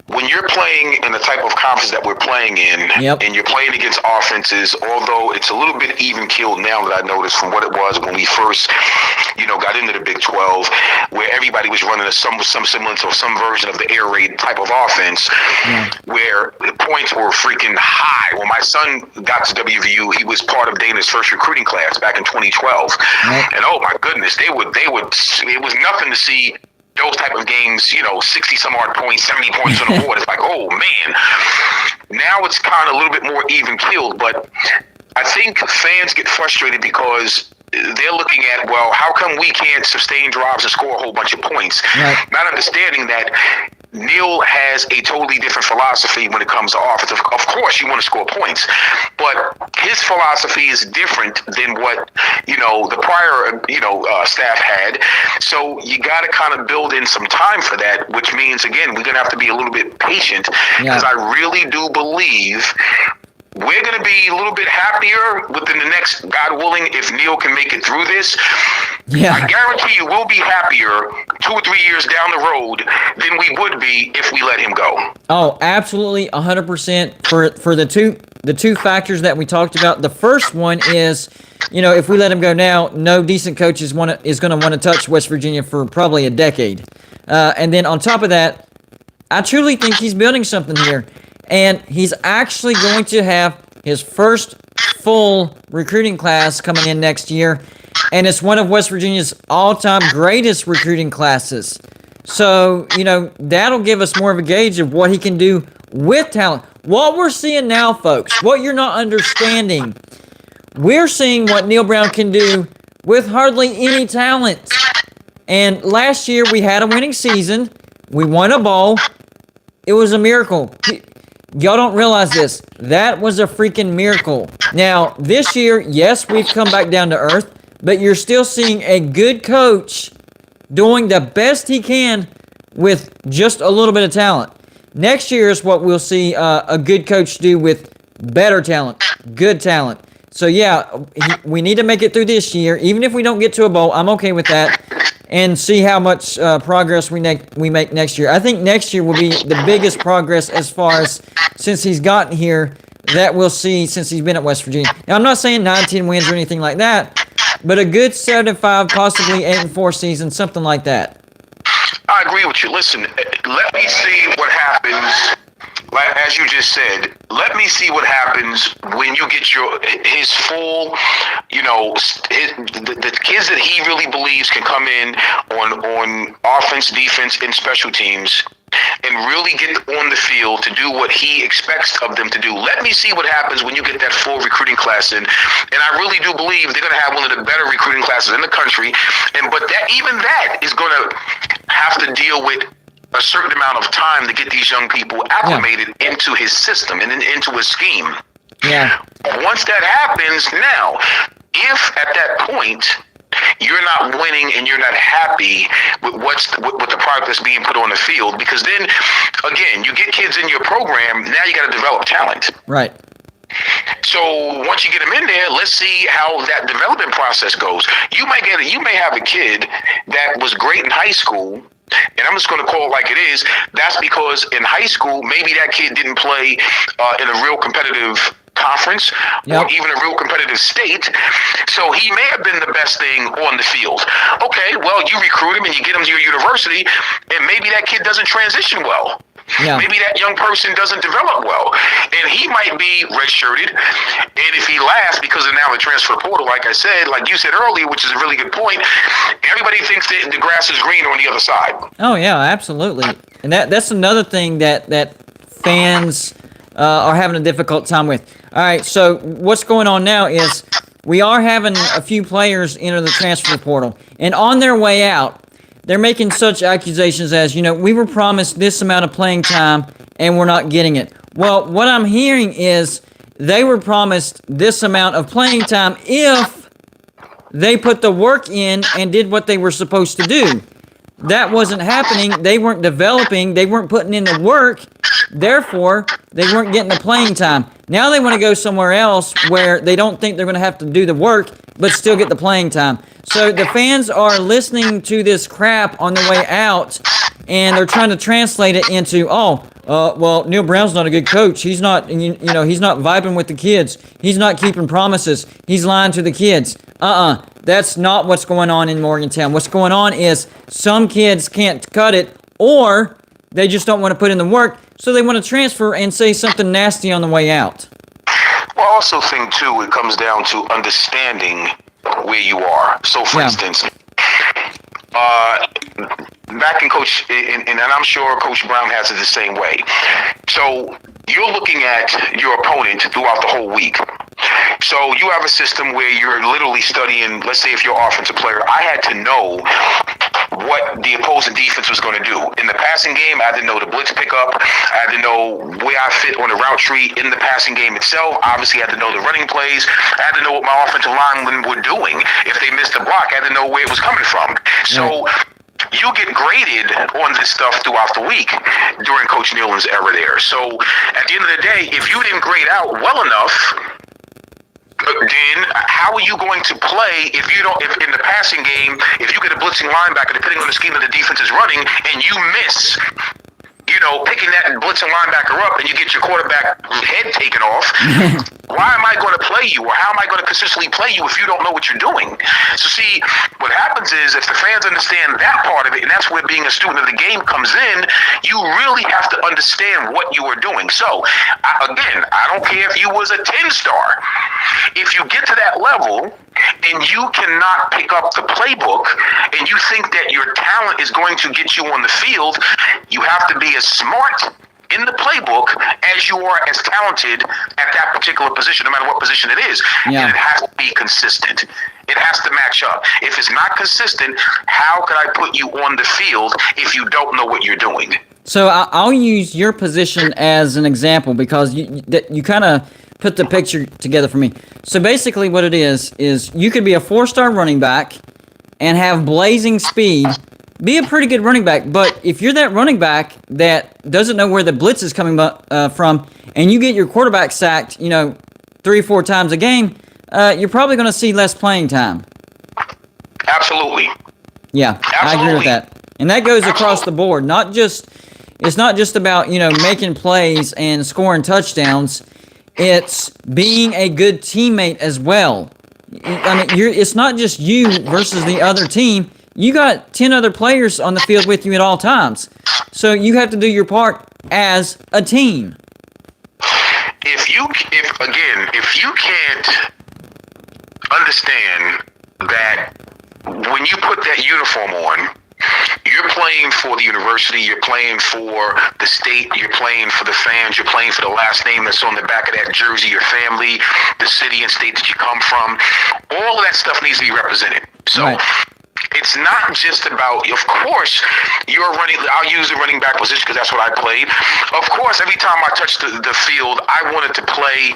when you're playing in the type of conference that we're playing in, and you're playing against offenses, although it's a little bit even keeled now that I noticed from what it was when we first, got into the Big 12, where everybody was running some semblance or some version of the air raid type of offense, where the points were freaking high. When my son got to WVU, he was part of Dana's first recruiting class back in 2012, and oh my goodness, it was nothing to see those type of games, 60 some odd points, 70 points on the board. It's like, oh man. Now it's kind of a little bit more even keeled, but I think fans get frustrated because they're looking at, well, how come we can't sustain drives and score a whole bunch of points? Not understanding that Neil has a totally different philosophy when it comes to offense. Of course, you want to score points, but his philosophy is different than what the prior staff had. So you got to kind of build in some time for that, which means again we're gonna have to be a little bit patient because I really do believe we're going to be a little bit happier within the next, God willing, if Neil can make it through this. I guarantee you we'll be happier 2 or 3 years down the road than we would be if we let him go. Oh, absolutely, 100%. For the two factors that we talked about, the first one is, if we let him go now, no decent coach is going to want to touch West Virginia for probably a decade. And then on top of that, I truly think he's building something here. And he's actually going to have his first full recruiting class coming in next year. And it's one of West Virginia's all-time greatest recruiting classes. So, that'll give us more of a gauge of what he can do with talent. What we're seeing now, folks, what you're not understanding, we're seeing what Neil Brown can do with hardly any talent. And last year we had a winning season. We won a bowl. It was a miracle. Y'all don't realize this. That was a freaking miracle. Now, this year, yes, we've come back down to earth, but you're still seeing a good coach doing the best he can with just a little bit of talent. Next year is what we'll see a good coach do with better talent, good talent. So, we need to make it through this year. Even if we don't get to a bowl, I'm okay with that. And see how much progress we make next year. I think next year will be the biggest progress as far as since he's gotten here that we'll see since he's been at West Virginia. Now, I'm not saying 9-10 wins or anything like that, but a good 7-5, possibly 8-4 season, something like that. I agree with you. Listen, let me see what happens. Like, as you just said, let me see what happens when you get his full, the kids that he really believes can come in on offense, defense, and special teams and really get on the field to do what he expects of them to do. Let me see what happens when you get that full recruiting class in. And I really do believe they're going to have one of the better recruiting classes in the country. But even that is going to have to deal with a certain amount of time to get these young people acclimated into his system and into his scheme. Yeah. Once that happens, now, if at that point you're not winning and you're not happy with with the product that's being put on the field, because then again, you get kids in your program, now you got to develop talent. Right. So once you get them in there, let's see how that development process goes. You may have a kid that was great in high school, and I'm just going to call it like it is. That's because in high school, maybe that kid didn't play in a real competitive conference or even a real competitive state. So he may have been the best thing on the field. Okay, well, you recruit him and you get him to your university, and maybe that kid doesn't transition well. Yeah. Maybe that young person doesn't develop well, and he might be redshirted. And if he lasts, because of now the transfer portal, like I said, like you said earlier, which is a really good point, everybody thinks that the grass is greener on the other side. Oh yeah, absolutely. And that's another thing that fans are having a difficult time with. All right, so what's going on now is we are having a few players enter the transfer portal, and on their way out, they're making such accusations as, we were promised this amount of playing time and we're not getting it. Well, what I'm hearing is they were promised this amount of playing time if they put the work in and did what they were supposed to do. That wasn't happening. They weren't developing. They weren't putting in the work. Therefore, they weren't getting the playing time. Now they want to go somewhere else where they don't think they're going to have to do the work, but still get the playing time. So the fans are listening to this crap on the way out, and they're trying to translate it into, well, Neil Brown's not a good coach. He's not, he's not vibing with the kids. He's not keeping promises. He's lying to the kids. That's not what's going on in Morgantown. What's going on is some kids can't cut it, or they just don't want to put in the work, so they want to transfer and say something nasty on the way out. Well, I also think, too, it comes down to understanding where you are. So, for instance, back in Coach, and I'm sure Coach Brown has it the same way. So you're looking at your opponent throughout the whole week. So you have a system where you're literally studying, let's say if you're an offensive player, I had to know what the opposing defense was going to do. In the passing game, I had to know the blitz pickup. I had to know where I fit on the route tree in the passing game itself. Obviously, I had to know the running plays. I had to know what my offensive linemen were doing. If they missed a block, I had to know where it was coming from. So you get graded on this stuff throughout the week during Coach Nealon's era there. So at the end of the day, if you didn't grade out well enough, then how are you going to play if in the passing game, if you get a blitzing linebacker, depending on the scheme that the defense is running, and you miss, picking that blitzing linebacker up and you get your quarterback head taken off, why am I going to play you, or how am I going to consistently play you if you don't know what you're doing? So see, what happens is if the fans understand that part of it, and that's where being a student of the game comes in, you really have to understand what you are doing. So again, I don't care if you was a 10-star. If you get to that level and you cannot pick up the playbook and you think that your talent is going to get you on the field, you have to be as smart in the playbook as you are as talented at that particular position, no matter what position it is. Yeah. And it has to be consistent. It has to match up. If it's not consistent, how could I put you on the field if you don't know what you're doing? So I'll use your position as an example because you kind of put the picture together for me. So basically what it is you could be a 4-star running back and have blazing speed, be a pretty good running back, but if you're that running back that doesn't know where the blitz is coming from, and you get your quarterback sacked, 3 or 4 times a game, you're probably going to see less playing time. Absolutely. Yeah, absolutely. I agree with that. And that goes across the board. It's not just about, making plays and scoring touchdowns. It's being a good teammate as well. I mean, it's not just you versus the other team. You got 10 other players on the field with you at all times. So you have to do your part as a team. If you can't understand that when you put that uniform on, you're playing for the university, you're playing for the state, you're playing for the fans, you're playing for the last name that's on the back of that jersey, your family, the city and state that you come from. All of that stuff needs to be represented. So It's not just about, of course, I'll use the running back position because that's what I played. Of course, every time I touched the field, I wanted to play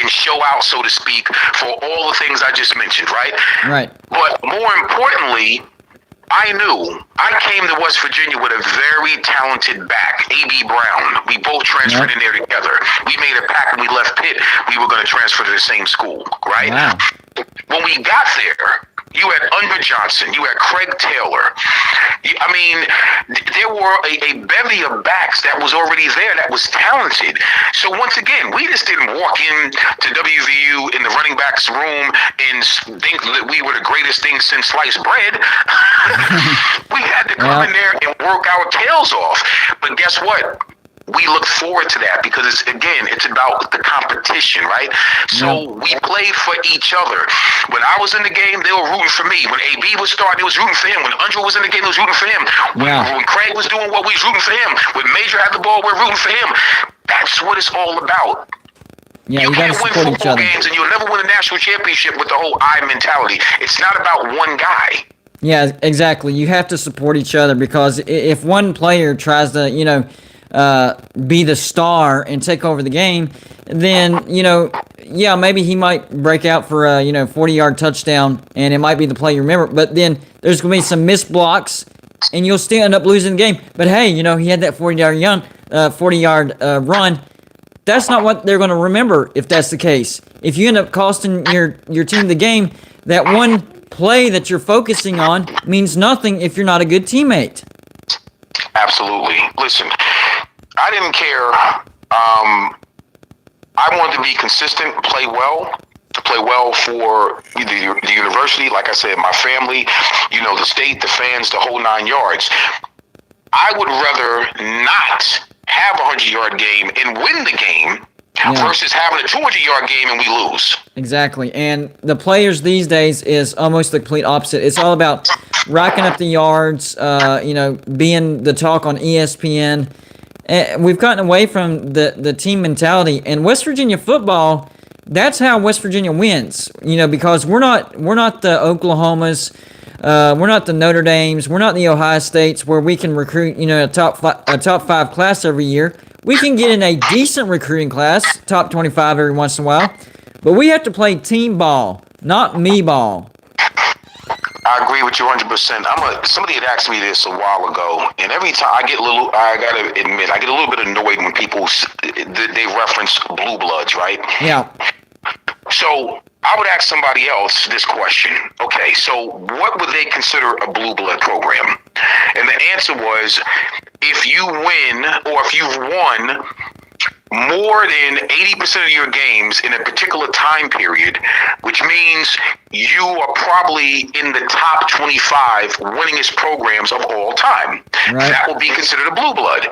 and show out, so to speak, for all the things I just mentioned, right? Right. But more importantly, I knew I came to West Virginia with a very talented back, A.B. Brown. We both transferred in there together. We made a pact when we left Pitt. We were going to transfer to the same school, right? Wow. When we got there, you had Under Johnson, you had Craig Taylor. I mean, there were a bevy of backs that was already there that was talented. So once again, we just didn't walk in to WVU in the running backs room and think that we were the greatest thing since sliced bread. We had to come in there and work our tails off. But guess what? We look forward to that because it's about the competition, right? So we played for each other. When I was in the game, they were rooting for me. When AB was starting, they was rooting for him. When Andre was in the game, they was rooting for him. When Craig was doing what we was rooting for him. When Major had the ball, we're rooting for him. That's what it's all about. Yeah, you can't win support each football other. games and you'll never win a national championship with the whole I mentality. It's not about one guy. Yeah, exactly. You have to support each other because if one player tries to, be the star and take over the game, then, maybe he might break out for a, 40-yard touchdown, and it might be the play you remember, but then there's going to be some missed blocks, and you'll still end up losing the game. But hey, he had that 40-yard run. That's not what they're going to remember if that's the case. If you end up costing your team the game, that one play that you're focusing on means nothing if you're not a good teammate. Absolutely. Listen, I didn't care. I wanted to be consistent, play well for the university. Like I said, my family, the state, the fans, the whole 9 yards. I would rather not have a 100-yard game and win the game versus having a 200-yard game and we lose. Exactly. And the players these days is almost the complete opposite. It's all about racking up the yards, being the talk on ESPN. We've gotten away from the team mentality. And West Virginia football, that's how West Virginia wins. Because we're not the Oklahomas, we're not the Notre Dames, we're not the Ohio States where we can recruit a top five class every year. We can get in a decent recruiting class, top 25 every once in a while, but we have to play team ball, not me ball. I agree with you 100%. Somebody had asked me this a while ago, and every time I get a little bit annoyed when people they reference blue bloods, right? Yeah. So I would ask somebody else this question. Okay, so what would they consider a blue blood program? And the answer was, if you win or if you've won more than 80% of your games in a particular time period, which means you are probably in the top 25 winningest programs of all time. Right. That will be considered a blue blood.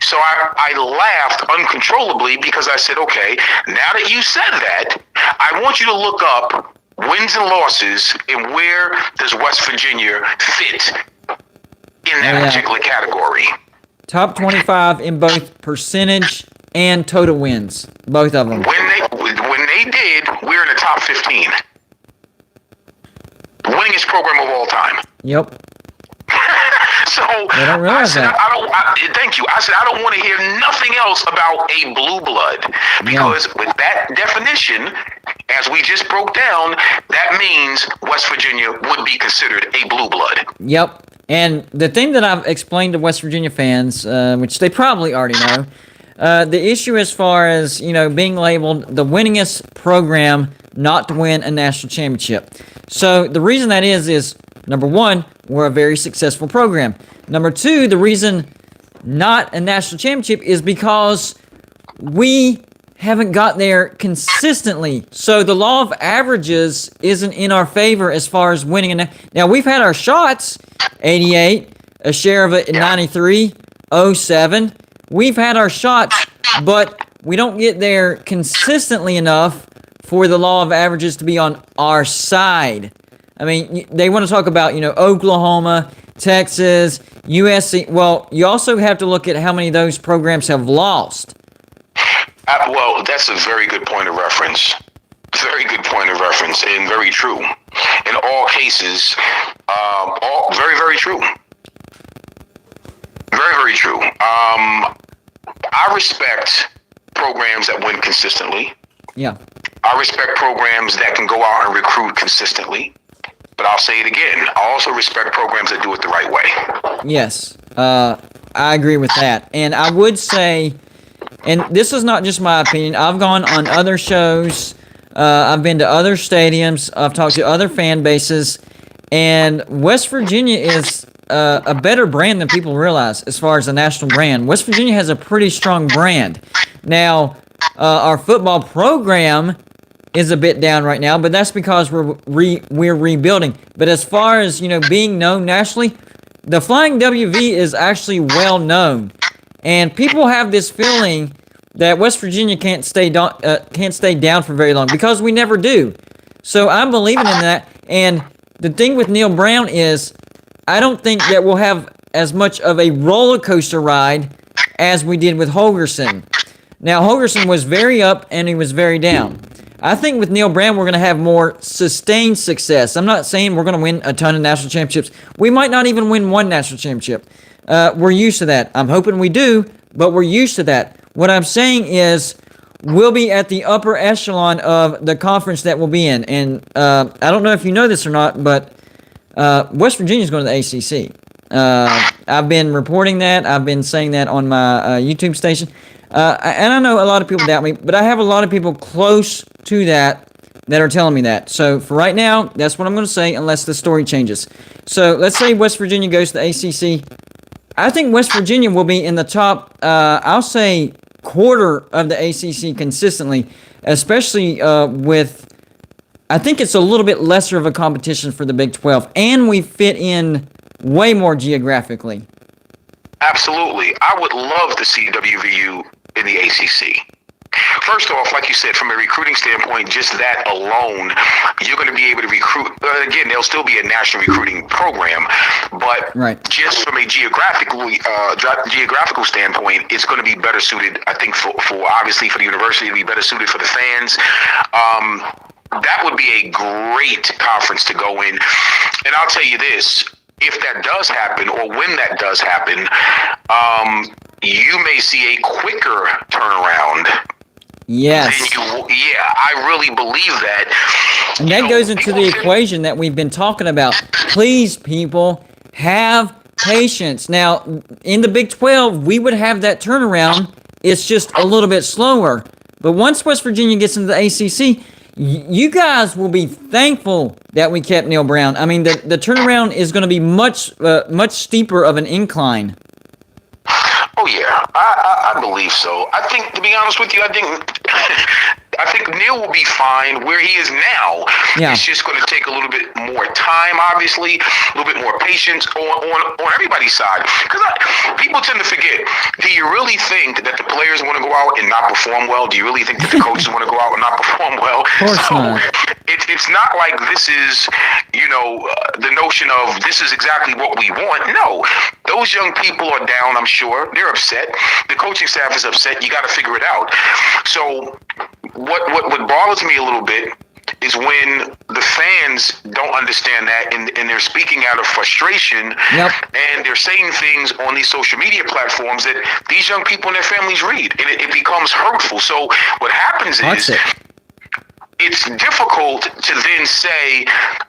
So I laughed uncontrollably because I said, okay, now that you said that, I want you to look up wins and losses and where does West Virginia fit in that particular category. Top 25 in both percentage and total wins, both of them. When they did, we're in the top 15. Winningest program of all time. Yep. So I don't realize that. Thank you. I said I don't want to hear nothing else about a blue blood because with that definition, as we just broke down, that means West Virginia would be considered a blue blood. Yep. And the thing that I've explained to West Virginia fans, which they probably already know, the issue as far as being labeled the winningest program not to win a national championship. So the reason that is number one, we're a very successful program. Number two, the reason not a national championship is because we haven't got there consistently. So the law of averages isn't in our favor as far as winning. Now, we've had our shots, 88, a share of it in 93, 07. We've had our shots, but we don't get there consistently enough for the law of averages to be on our side. I mean, they want to talk about, Oklahoma, Texas, USC. Well, you also have to look at how many of those programs have lost. Well, that's a very good point of reference. Very good point of reference and very true. And all cases. All very, very true. Very, very true. I respect programs that win consistently. Yeah. I respect programs that can go out and recruit consistently. But I'll say it again. I also respect programs that do it the right way. Yes. I agree with that. And I would say, and this is not just my opinion, I've gone on other shows, I've been to other stadiums, I've talked to other fan bases, and West Virginia is a better brand than people realize as far as a national brand. West Virginia has a pretty strong brand. Now, our football program is a bit down right now, but that's because we're rebuilding. But as far as, being known nationally, the Flying WV is actually well known. And people have this feeling that West Virginia can't stay down for very long because we never do. So I'm believing in that. And the thing with Neil Brown is I don't think that we'll have as much of a roller coaster ride as we did with Holgerson. Now, Holgerson was very up and he was very down. I think with Neil Brown, we're going to have more sustained success. I'm not saying we're going to win a ton of national championships. We might not even win one national championship. We're used to that. I'm hoping we do, but we're used to that. What I'm saying is we'll be at the upper echelon of the conference that we'll be in. And I don't know if you know this or not, but West Virginia is going to the ACC. I've been reporting that. I've been saying that on my YouTube station. And I know a lot of people doubt me, but I have a lot of people close to that are telling me that. So for right now, that's what I'm going to say unless the story changes. So let's say West Virginia goes to the ACC. I think West Virginia will be in the top, I'll say, quarter of the ACC consistently, especially with, I think it's a little bit lesser of a competition for the Big 12, and we fit in way more geographically. Absolutely. I would love to see WVU in the ACC. First off, like you said, from a recruiting standpoint, just that alone, you're going to be able to recruit. Again, there'll still be a national recruiting program, but just from a geographical standpoint, it's going to be better suited, I think, for obviously for the university, it'll be better suited for the fans. That would be a great conference to go in. And I'll tell you this, if that does happen, or when that does happen, you may see a quicker turnaround. Yes. I really believe that. And that goes into the equation that we've been talking about. Please, people, have patience. Now, in the Big 12, we would have that turnaround. It's just a little bit slower. But once West Virginia gets into the ACC, you guys will be thankful that we kept Neil Brown. I mean, the turnaround is going to be much steeper of an incline. Oh yeah, I believe so. I think, to be honest with you, I think Neil will be fine where he is now. Yeah. It's just going to take a little bit more time, obviously, a little bit more patience on everybody's side. Because people tend to forget. Do you really think that the players want to go out and not perform well? Do you really think that the coaches want to go out and not perform well? Of course not. It's not like this is, the notion of this is exactly what we want. No, those young people are down, I'm sure. They're upset. The coaching staff is upset. You got to figure it out. So what bothers me a little bit is when the fans don't understand that and they're speaking out of frustration. Yep. And they're saying things on these social media platforms that these young people and their families read, and it becomes hurtful. So what happens is it's difficult to then say,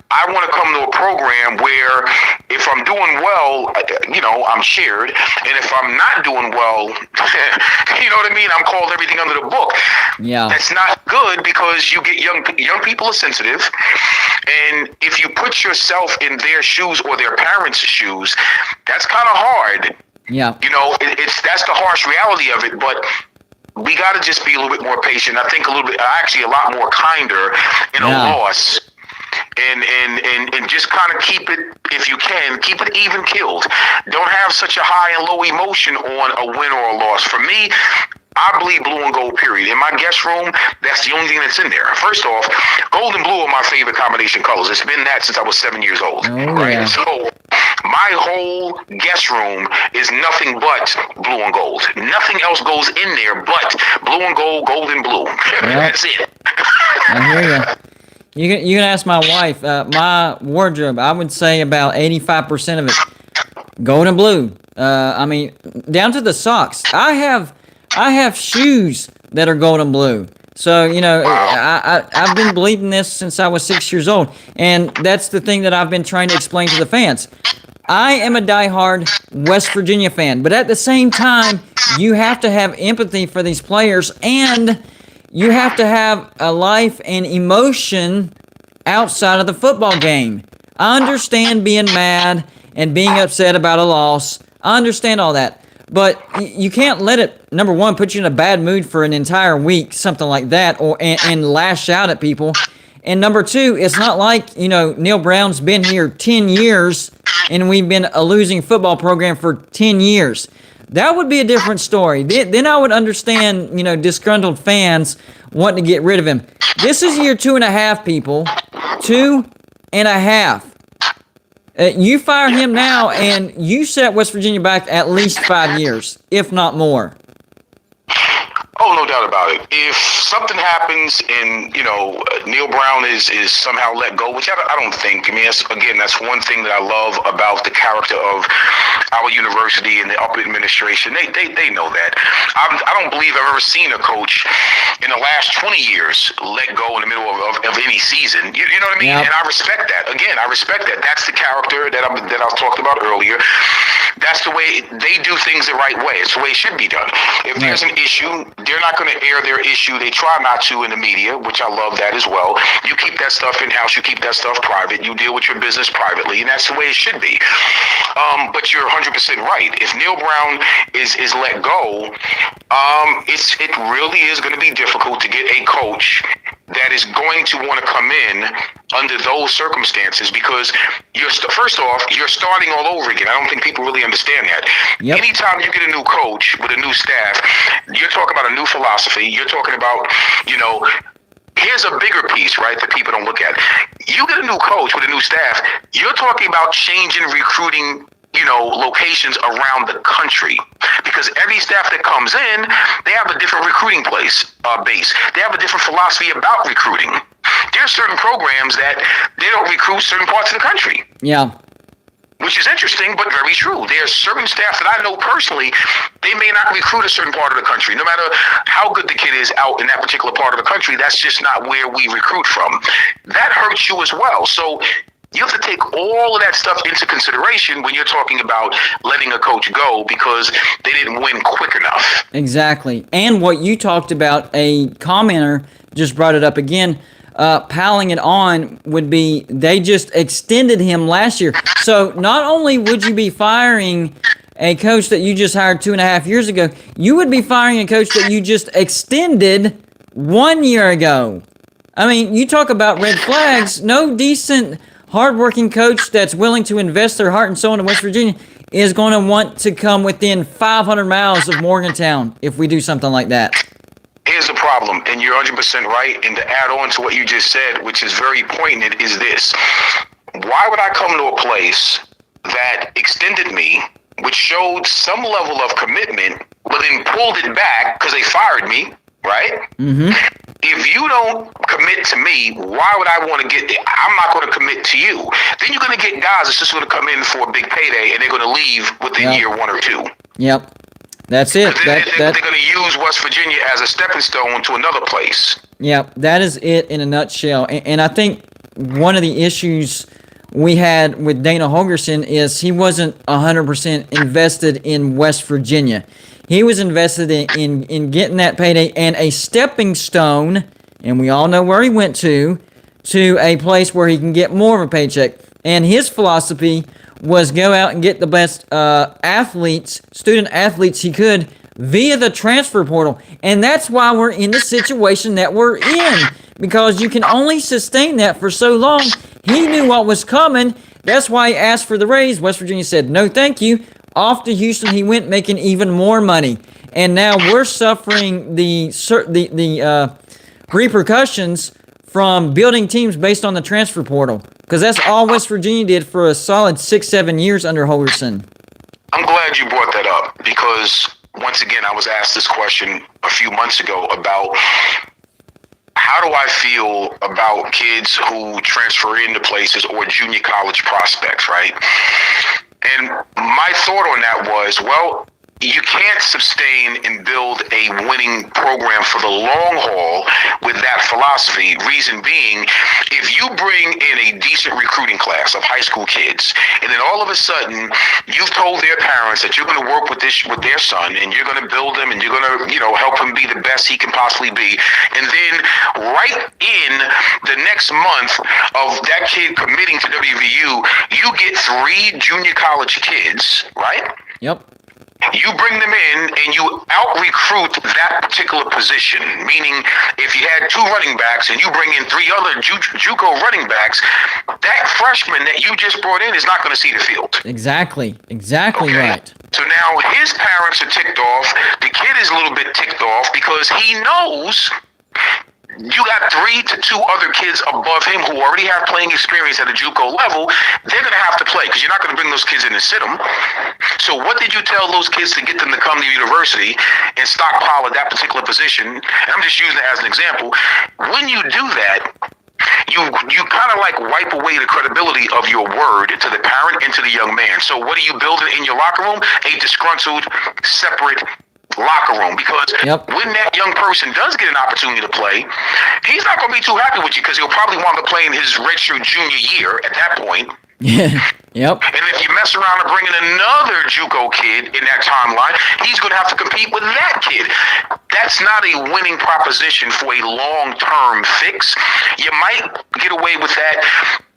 I want to come to a program where if I'm doing well, I'm shared. And if I'm not doing well, you know what I mean? I'm called everything under the book. Yeah. That's not good because you get young people are sensitive. And if you put yourself in their shoes or their parents' shoes, that's kind of hard. Yeah. That's the harsh reality of it. But we got to just be a little bit more patient. I think a lot more kinder in a loss. And just kind of keep it, if you can, keep it even killed. Don't have such a high and low emotion on a win or a loss. For me, I bleed blue and gold, period. In my guest room, that's the only thing that's in there. First off, gold and blue are my favorite combination colors. It's been that since I was 7 years old. Right? So my whole guest room is nothing but blue and gold. Nothing else goes in there but blue and gold, gold and blue. Yep. That's it. I hear you. You can ask my wife. My wardrobe, I would say about 85% of it gold and blue. I mean, down to the socks. I have shoes that are gold and blue. So, I've been believing this since I was 6 years old. And that's the thing that I've been trying to explain to the fans. I am a diehard West Virginia fan, but at the same time, you have to have empathy for these players, and you have to have a life and emotion outside of the football game. I understand being mad and being upset about a loss. I understand all that. But you can't let it, number one, put you in a bad mood for an entire week, something like that, and lash out at people. And number two, it's not like, Neil Brown's been here 10 years and we've been a losing football program for 10 years. That would be a different story. Then I would understand, disgruntled fans wanting to get rid of him. This is year 2.5, people. 2.5. You fire him now, and you set West Virginia back at least 5 years, if not more. Oh, no doubt about it. If something happens and, Neil Brown is somehow let go, which I don't think. I mean, that's one thing that I love about the character of our university and the upper administration. They know that. I don't believe I've ever seen a coach in the last 20 years let go in the middle of any season. You know what I mean? Yep. And I respect that. Again, I respect that. That's the character that I talked about earlier. That's the way they do things the right way. It's the way it should be done. If there's an issue, they're not going to air their issue. They try not to in the media, which I love that as well. You keep that stuff in-house. You keep that stuff private. You deal with your business privately, and that's the way it should be. But you're 100% right. If Neil Brown is let go, it really is going to be difficult to get a coach that is going to want to come in under those circumstances, because first off, you're starting all over again. I don't think people really understand that. Yep. Anytime you get a new coach with a new staff, you're talking about a new philosophy. You're talking about, here's a bigger piece, right, that people don't look at. You get a new coach with a new staff, you're talking about changing recruiting locations around the country, because every staff that comes in, they have a different recruiting base. They have a different philosophy about recruiting. There are certain programs that they don't recruit certain parts of the country. Yeah. Which is interesting, but very true. There are certain staff that I know personally, they may not recruit a certain part of the country. No matter how good the kid is out in that particular part of the country, that's just not where we recruit from. That hurts you as well. So you have to take all of that stuff into consideration when you're talking about letting a coach go because they didn't win quick enough. Exactly. And what you talked about, a commenter just brought it up again, piling it on would be they just extended him last year. So not only would you be firing a coach that you just hired 2.5 years ago, you would be firing a coach that you just extended 1 year ago. I mean, you talk about red flags. No decent, hardworking coach that's willing to invest their heart and soul into West Virginia is going to want to come within 500 miles of Morgantown if we do something like that. Here's the problem, and you're 100% right, and to add on to what you just said, which is very poignant, is this. Why would I come to a place that extended me, which showed some level of commitment, but then pulled it back because they fired me, right? Mm-hmm. If you don't commit to me, why would I want to get there? I'm not going to commit to you. Then you're going to get guys that's just going to come in for a big payday, and they're going to leave within year 1 or 2. Yep. That's it. They're going to use West Virginia as a stepping stone to another place. Yeah, that is it in a nutshell. And I think one of the issues we had with Dana Holgorsen is he wasn't 100% invested in West Virginia. He was invested in getting that payday and a stepping stone, and we all know where he went to a place where he can get more of a paycheck. And his philosophy was go out and get the best student athletes he could via the transfer portal. And that's why we're in the situation that we're in, because you can only sustain that for so long. He knew what was coming. That's why he asked for the raise. West Virginia said, no, thank you. Off to Houston he went, making even more money. And now we're suffering the repercussions from building teams based on the transfer portal, because that's all West Virginia did for a solid 6-7 years under Holgorsen. I'm glad you brought that up, because once again, I was asked this question a few months ago about how do I feel about kids who transfer into places or junior college prospects, right? And my thought on that was, well, you can't sustain and build a winning program for the long haul with that philosophy. Reason being, if you bring in a decent recruiting class of high school kids, and then all of a sudden you've told their parents that you're going to work with their son, and you're going to build him, and you're going to help him be the best he can possibly be, and then right in the next month of that kid committing to WVU, you get 3 junior college kids, right? Yep. You bring them in and you out-recruit that particular position, meaning if you had 2 running backs and you bring in 3 other JUCO running backs, that freshman that you just brought in is not going to see the field. Exactly okay. Right. So now his parents are ticked off. The kid is a little bit ticked off because he knows you got 3 to 2 other kids above him who already have playing experience at a JUCO level. They're going to have to play because you're not going to bring those kids in and sit them. So what did you tell those kids to get them to come to university and stockpile at that particular position? And I'm just using it as an example. When you do that, you kind of like wipe away the credibility of your word to the parent and to the young man. So what are you building in your locker room? A disgruntled, separate locker room, because when that young person does get an opportunity to play, he's not going to be too happy with you because he'll probably want to play in his redshirt junior year at that point. Yep. And if you mess around and bring in another JUCO kid in that timeline, he's going to have to compete with that kid. That's not a winning proposition for a long-term fix. You might get away with that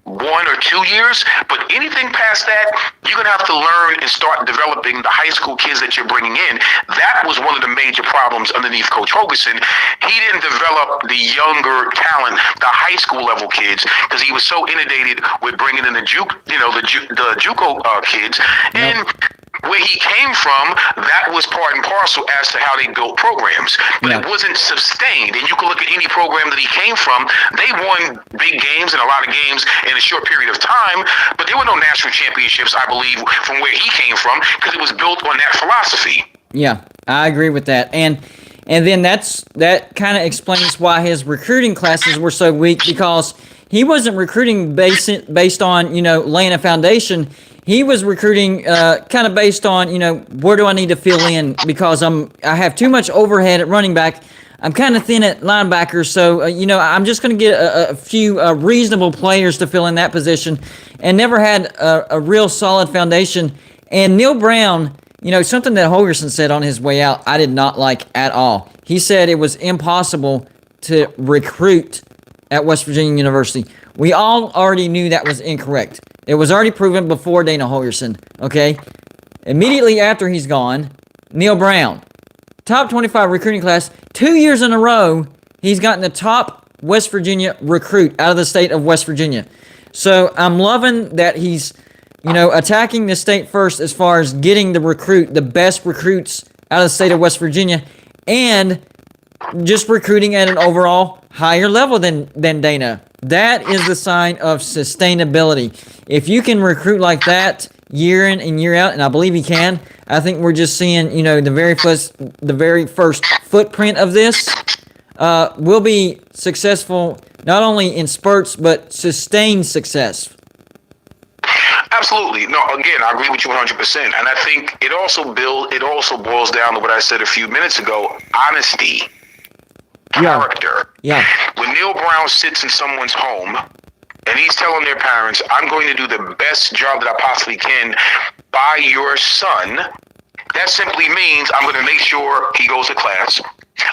1 or 2 years, but anything past that, you're going to have to learn and start developing the high school kids that you're bringing in. That was one of the major problems underneath Coach Hogerson. He didn't develop the younger talent, the high school level kids, because he was so inundated with bringing in the JUCO kids. And where he came from, that was part and parcel as to how they built programs. But it wasn't sustained. And you can look at any program that he came from, they won big games and a lot of games in a short period of time, but there were no national championships, I believe, from where he came from, because it was built on that philosophy. Yeah, I agree with that. And then that kind of explains why his recruiting classes were so weak, because he wasn't recruiting based on, laying a foundation. He was recruiting kind of based on, where do I need to fill in, because I have too much overhead at running back. I'm kind of thin at linebacker, so, I'm just going to get a few reasonable players to fill in that position, and never had a real solid foundation. And Neil Brown, something that Hogerson said on his way out, I did not like at all. He said it was impossible to recruit at West Virginia University. We all already knew that was incorrect. It was already proven before Dana Hogerson, okay? Immediately after he's gone, Neil Brown, top 25 recruiting class, 2 years in a row, he's gotten the top West Virginia recruit out of the state of West Virginia. So I'm loving that he's, attacking the state first as far as getting the best recruits out of the state of West Virginia, and just recruiting at an overall higher level than Dana. That is the sign of sustainability. If you can recruit like that year in and year out, and I believe he can, I think we're just seeing, the very first footprint of this. We'll be successful not only in spurts, but sustained success. Absolutely. No, again, I agree with you 100%. And I think it also boils down to what I said a few minutes ago: honesty. Character. Yeah. When Neil Brown sits in someone's home and he's telling their parents, I'm going to do the best job that I possibly can by your son, that simply means I'm going to make sure he goes to class.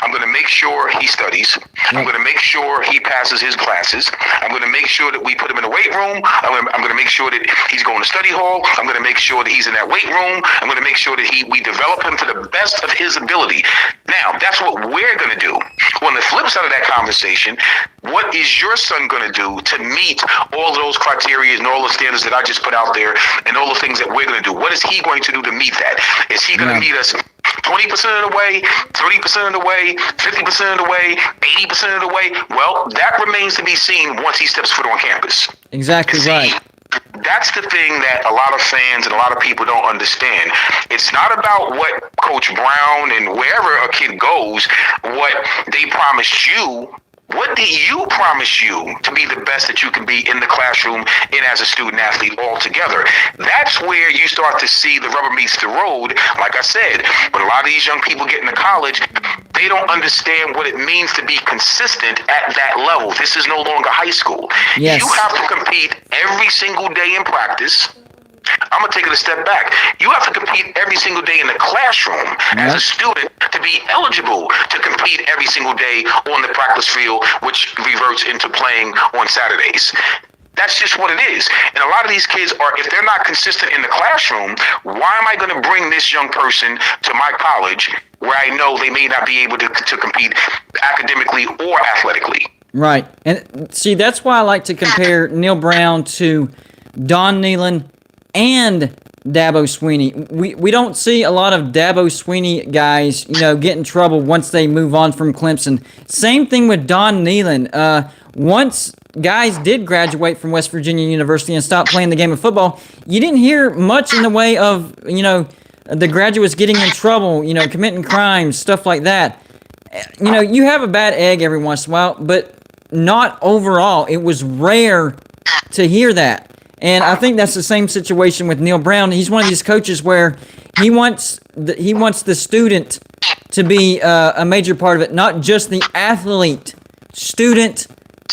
I'm going to make sure he studies. I'm going to make sure he passes his classes. I'm going to make sure that we put him in the weight room. I'm going to make sure that he's going to study hall. I'm going to make sure that he's in that weight room. I'm going to make sure that we develop him to the best of his ability. Now, that's what we're going to do. On the flip side of that conversation, what is your son going to do to meet all of those criteria and all the standards that I just put out there and all the things that we're going to do? What is he going to do to meet that? Is he going to meet us 20% of the way, 30% of the way, 50% of the way, 80% of the way? Well, that remains to be seen once he steps foot on campus. Exactly right. That's the thing that a lot of fans and a lot of people don't understand. It's not about what Coach Brown and wherever a kid goes, what they promised you What do you promise you to be the best that you can be in the classroom and as a student athlete altogether? That's where you start to see the rubber meets the road. Like I said, when a lot of these young people get into college, they don't understand what it means to be consistent at that level. This is no longer high school. Yes. You have to compete every single day in practice. I'm going to take it a step back. You have to compete every single day in the classroom as a student to be eligible to compete every single day on the practice field, which reverts into playing on Saturdays. That's just what it is. And a lot of these kids are, if they're not consistent in the classroom, why am I going to bring this young person to my college where I know they may not be able to compete academically or athletically? Right. And see, that's why I like to compare Neil Brown to Don Nehlen and Dabo Sweeney. We don't see a lot of Dabo Sweeney guys, get in trouble once they move on from Clemson. Same thing with Don Nehlen. Once guys did graduate from West Virginia University and stopped playing the game of football, you didn't hear much in the way of, the graduates getting in trouble, committing crimes, stuff like that. You have a bad egg every once in a while, but not overall. It was rare to hear that. And I think that's the same situation with Neil Brown. He's one of these coaches where he wants the student to be a major part of it, not just the athlete. Student,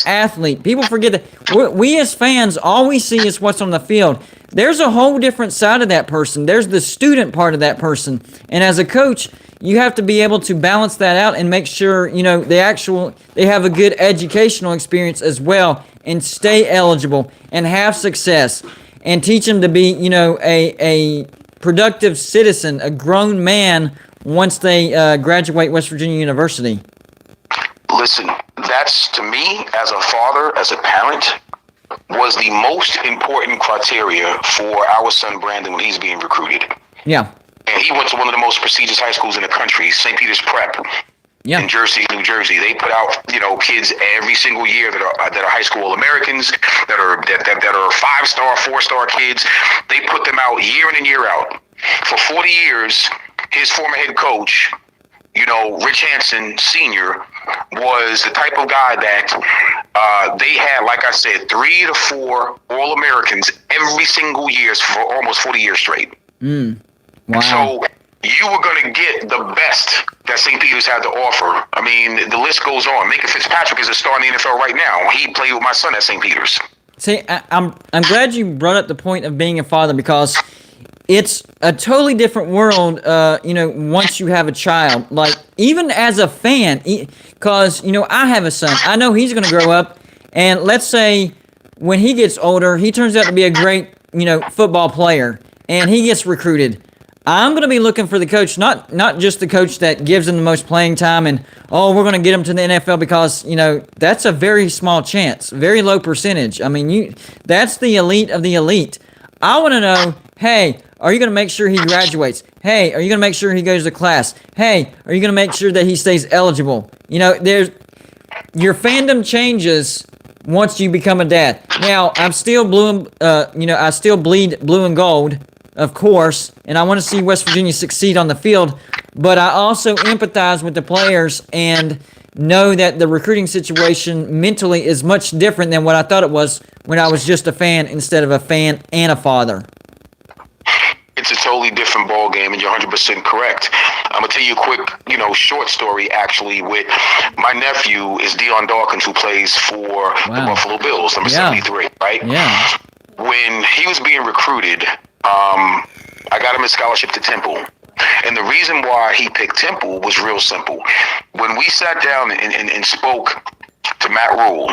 athlete. People forget that we as fans, all we see is what's on the field. There's a whole different side of that person. There's the student part of that person. And as a coach, you have to be able to balance that out and make sure, they have a good educational experience as well, and stay eligible and have success, and teach them to be, a productive citizen, a grown man once they graduate West Virginia University. Listen, that's, to me, as a father, as a parent, was the most important criteria for our son Brandon when he's being recruited. Yeah. And he went to one of the most prestigious high schools in the country, St. Peter's Prep. Yeah. In Jersey, New Jersey. They put out, kids every single year that are high school Americans, that are 5-star, 4-star kids. They put them out year in and year out. For 40 years, his former head coach, Rich Hansen Sr., was the type of guy that they had, like I said, 3 to 4 All-Americans every single year for almost 40 years straight. Wow. So you were going to get the best that St. Peter's had to offer. I mean, the list goes on. Minka Fitzpatrick is a star in the NFL right now. He played with my son at St. Peter's. See, I'm glad you brought up the point of being a father, because it's a totally different world, once you have a child. Like, even as a fan, because, I have a son. I know he's going to grow up, and let's say when he gets older, he turns out to be a great, football player, and he gets recruited. I'm going to be looking for the coach, not just the coach that gives him the most playing time and, we're going to get him to the NFL, because, that's a very small chance, very low percentage. I mean, that's the elite of the elite. I want to know, hey, are you going to make sure he graduates? Hey, are you going to make sure he goes to class? Hey, are you going to make sure that he stays eligible? Your fandom changes once you become a dad. Now, I'm still I still bleed blue and gold, of course, and I want to see West Virginia succeed on the field, but I also empathize with the players and know that the recruiting situation mentally is much different than what I thought it was when I was just a fan instead of a fan and a father. It's a totally different ball game, and you're 100% correct. I'm gonna tell you a quick, short story actually. With my nephew is Dion Dawkins, who plays for the Buffalo Bills, number 73, right? Yeah. When he was being recruited, I got him a scholarship to Temple. And the reason why he picked Temple was real simple. When we sat down and spoke to Matt Rule,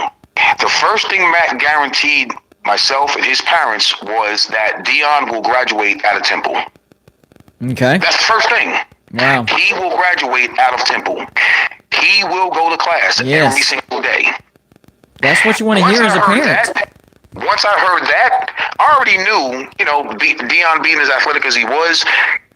the first thing Matt guaranteed myself and his parents was that Dion will graduate out of Temple. Okay. That's the first thing. Wow. He will graduate out of Temple. He will go to class every single day. That's what you want to hear as a parent. Once I heard that, I already knew, Dion being as athletic as he was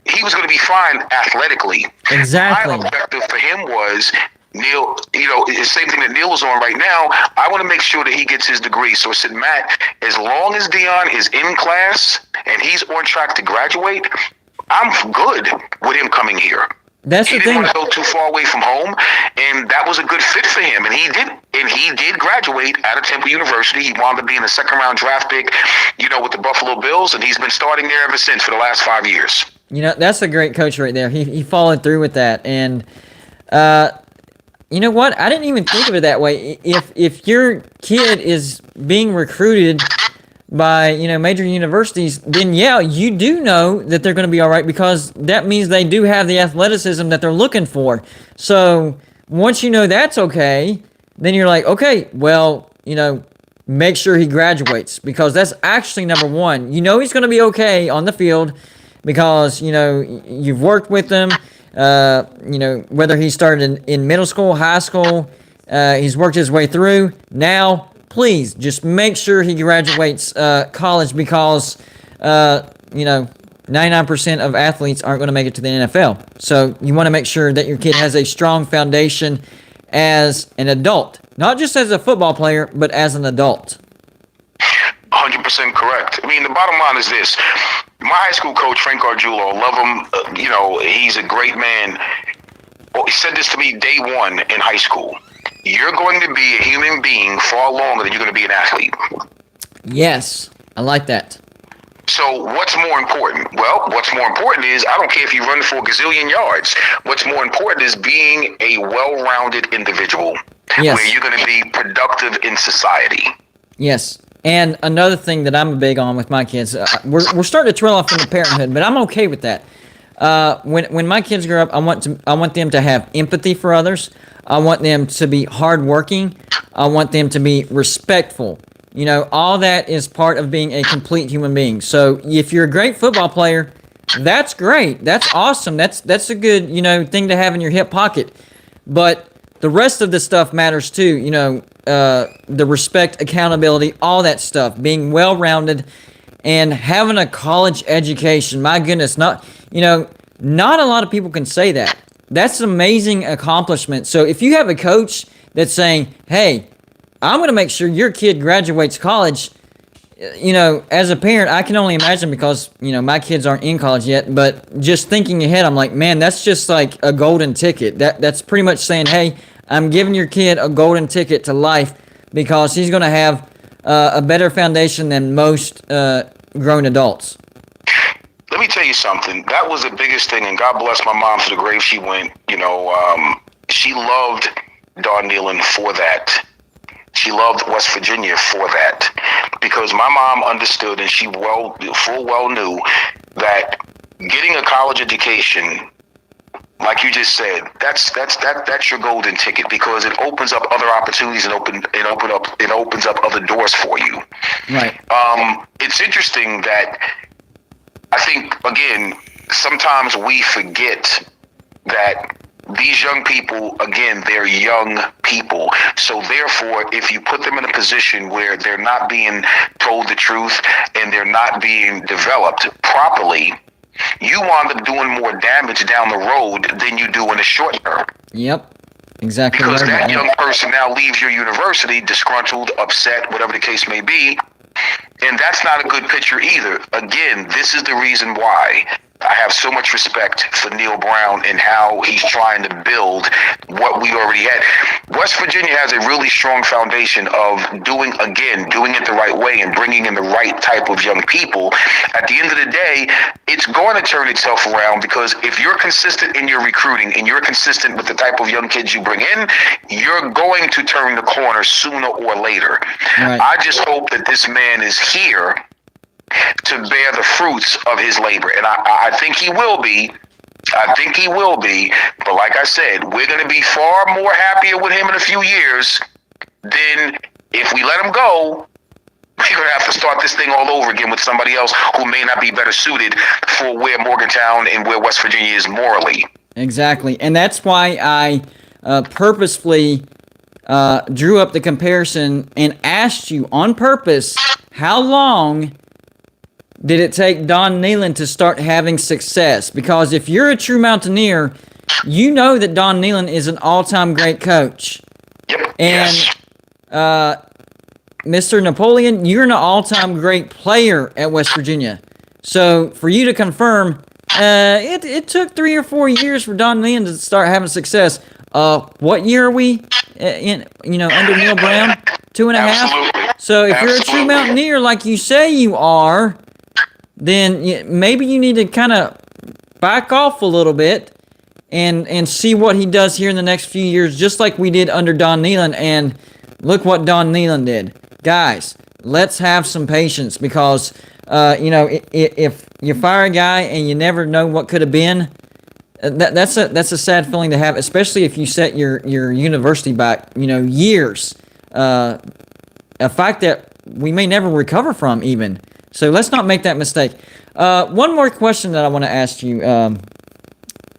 going to be fine athletically. Exactly. My objective for him was, Neil, it's the same thing that Neil is on right now. I want to make sure that he gets his degree. So I said, Matt, as long as Dion is in class and he's on track to graduate, I'm good with him coming here. That's He the didn't thing. want to go too far away from home, and that was a good fit for him. And he did. And he did graduate out of Temple University. He wound up being a second-round draft pick, with the Buffalo Bills, and he's been starting there ever since for the last 5 years. That's a great coach right there. He followed through with that, and you know what? I didn't even think of it that way. If your kid is being recruited by major universities, then yeah, you do know that they're going to be all right, because that means they do have the athleticism that they're looking for. So once you know that's okay, then you're like, okay, well, make sure he graduates, because that's actually number one. He's going to be okay on the field because you've worked with him. Whether he started in middle school, high school, he's worked his way through. Now, please just make sure he graduates college, because 99% of athletes aren't going to make it to the NFL. So you want to make sure that your kid has a strong foundation as an adult, not just as a football player, but as an adult. 100% correct. I mean, the bottom line is this. My high school coach, Frank Arjulo, love him. He's a great man. He said this to me day one in high school. You're going to be a human being far longer than you're going to be an athlete. Yes, I like that. So what's more important? Well, what's more important is, I don't care if you run for a gazillion yards. What's more important is being a well-rounded individual, yes, where you're going to be productive in society. Yes. And another thing that I'm big on with my kids, we're starting to trail off into parenthood, but I'm okay with that. When my kids grow up, I want them to have empathy for others. I want them to be hardworking. I want them to be respectful. All that is part of being a complete human being. So if you're a great football player, that's great. That's awesome. That's a good thing to have in your hip pocket. But the rest of the stuff matters too. The respect, accountability, all that stuff, being well-rounded and having a college education. My goodness, not a lot of people can say that. That's an amazing accomplishment. So if you have a coach that's saying, hey, I'm going to make sure your kid graduates college, as a parent, I can only imagine, because, my kids aren't in college yet, but just thinking ahead, I'm like, man, that's just like a golden ticket. That's pretty much saying, hey, I'm giving your kid a golden ticket to life, because he's going to have a better foundation than most grown adults. Let me tell you something. That was the biggest thing, and God bless my mom, to the grave she went. She loved Don Nehlen for that. She loved West Virginia for that, because my mom understood, and she full well knew that getting a college education, like you just said, that's your golden ticket, because it opens up other opportunities and it opens up other doors for you. Right. It's interesting that I think, again, sometimes we forget that these young people, again, they're young people. So therefore, if you put them in a position where they're not being told the truth and they're not being developed properly, you wind up doing more damage down the road than you do in the short term. Yep. Exactly. Because that young person now leaves your university disgruntled, upset, whatever the case may be. And that's not a good picture either. Again, this is the reason why I have so much respect for Neil Brown and how he's trying to build what we already had. West Virginia has a really strong foundation of doing it the right way and bringing in the right type of young people. At the end of the day, it's going to turn itself around, because if you're consistent in your recruiting and you're consistent with the type of young kids you bring in, you're going to turn the corner sooner or later. Right. I just hope that this man is here to bear the fruits of his labor. And I think he will be. But like I said, we're going to be far more happier with him in a few years than if we let him go. We're going to have to start this thing all over again with somebody else who may not be better suited for where Morgantown and where West Virginia is morally. Exactly. And that's why I purposefully drew up the comparison and asked you on purpose, how long did it take Don Nehlen to start having success? Because if you're a true Mountaineer, you know that Don Nehlen is an all-time great coach. Yep. And yes. Mr. Napoleon, you're an all-time great player at West Virginia. So for you to confirm, It took 3 or 4 years for Don Nehlen to start having success. What year are we under Neil Brown? 2.5. Absolutely. So if you're a true Mountaineer like you say you are, then maybe you need to kind of back off a little bit and see what he does here in the next few years, just like we did under Don Nehlen. And look what Don Nehlen did. Guys, let's have some patience because, if you fire a guy and you never know what could have been, that's a sad feeling to have, especially if you set your university back, years. A fact that we may never recover from even. So let's not make that mistake. One more question that I want to ask you,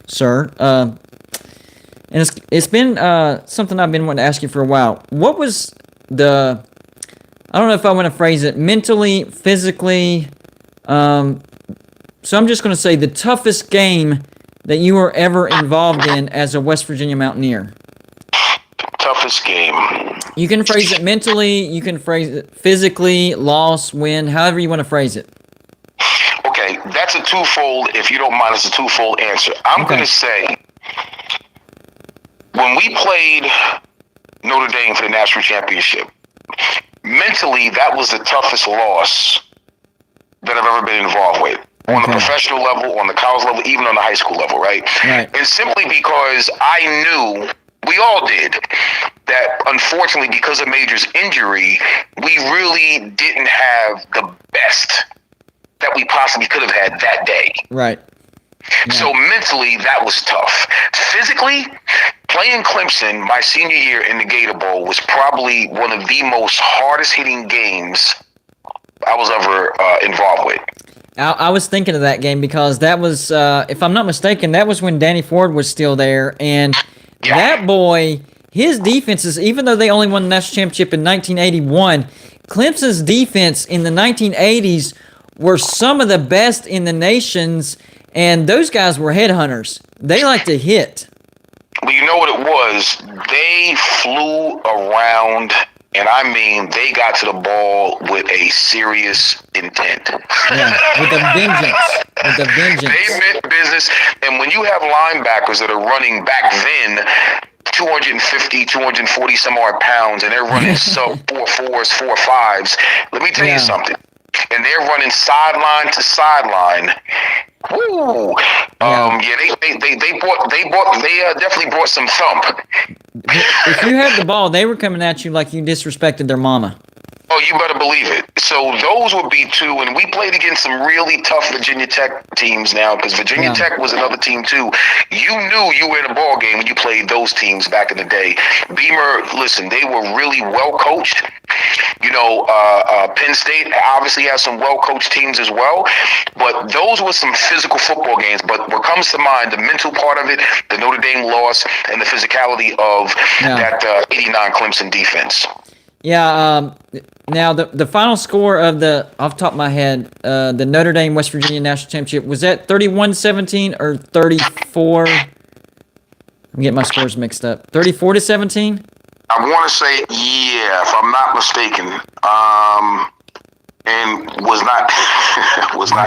sir. And it's been something I've been wanting to ask you for a while. What was I don't know if I want to phrase it mentally, physically. So I'm just going to say the toughest game that you were ever involved in as a West Virginia Mountaineer. Toughest game. You can phrase it mentally. You can phrase it physically, loss, win, however you want to phrase it. Okay, that's a twofold. If you don't mind, it's a twofold answer. I'm going to say when we played Notre Dame for the national championship, mentally, that was the toughest loss that I've ever been involved with. On the professional level, on the college level, even on the high school level, right? And simply because I knew, we all did, that unfortunately because of Major's injury, we really didn't have the best that we possibly could have had that day. Right. Yeah. So mentally, that was tough. Physically, playing Clemson my senior year in the Gator Bowl was probably one of the most hardest hitting games I was ever involved with. I was thinking of that game because that was, if I'm not mistaken, that was when Danny Ford was still there. And that boy, his defenses, even though they only won the national championship in 1981, Clemson's defense in the 1980s were some of the best in the nations. And those guys were headhunters. They like to hit. Well, you know what it was? They flew around, and I mean, they got to the ball with a serious intent. Yeah, with a vengeance. They meant business. And when you have linebackers that are running back then 250, 240 some odd pounds, and they're running sub 4.4s, 4.5s, let me tell you something. And they're running sideline to sideline. Woo! They definitely brought some thump. If you had the ball, they were coming at you like you disrespected their mama. Oh, you better believe it. So those would be two, and we played against some really tough Virginia Tech teams now, because Virginia Tech was another team too. You knew you were in a ball game when you played those teams back in the day. Beamer, listen, they were really well coached. Penn State obviously has some well-coached teams as well, but those were some physical football games. But what comes to mind, the mental part of it, the Notre Dame loss, and the physicality of that 89 Clemson defense. Yeah, now the final score of off the top of my head, the Notre Dame West Virginia National Championship, was that 31-17 or 34? I'm getting my scores mixed up. 34-17? I want to say, if I'm not mistaken, and was not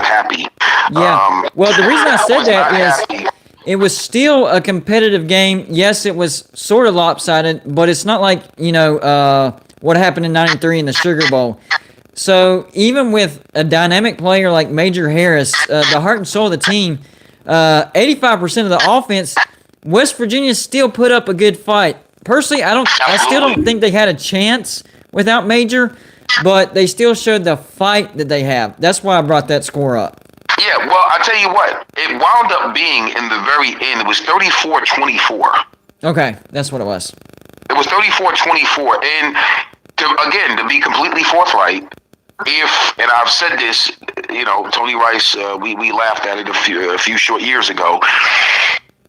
happy. Yeah. Well, the reason I said that is it was still a competitive game. Yes, it was sort of lopsided, but it's not like what happened in '93 in the Sugar Bowl. So even with a dynamic player like Major Harris, the heart and soul of the team, 85% of the offense, West Virginia still put up a good fight. Personally, I still don't think they had a chance without Major, but they still showed the fight that they have. That's why I brought that score up. Yeah, well, I tell you what, it wound up being in the very end. It was 34-24. Okay, that's what it was. It was 34-24, and to be completely forthright, and I've said this, Tony Rice, we laughed at it a few short years ago.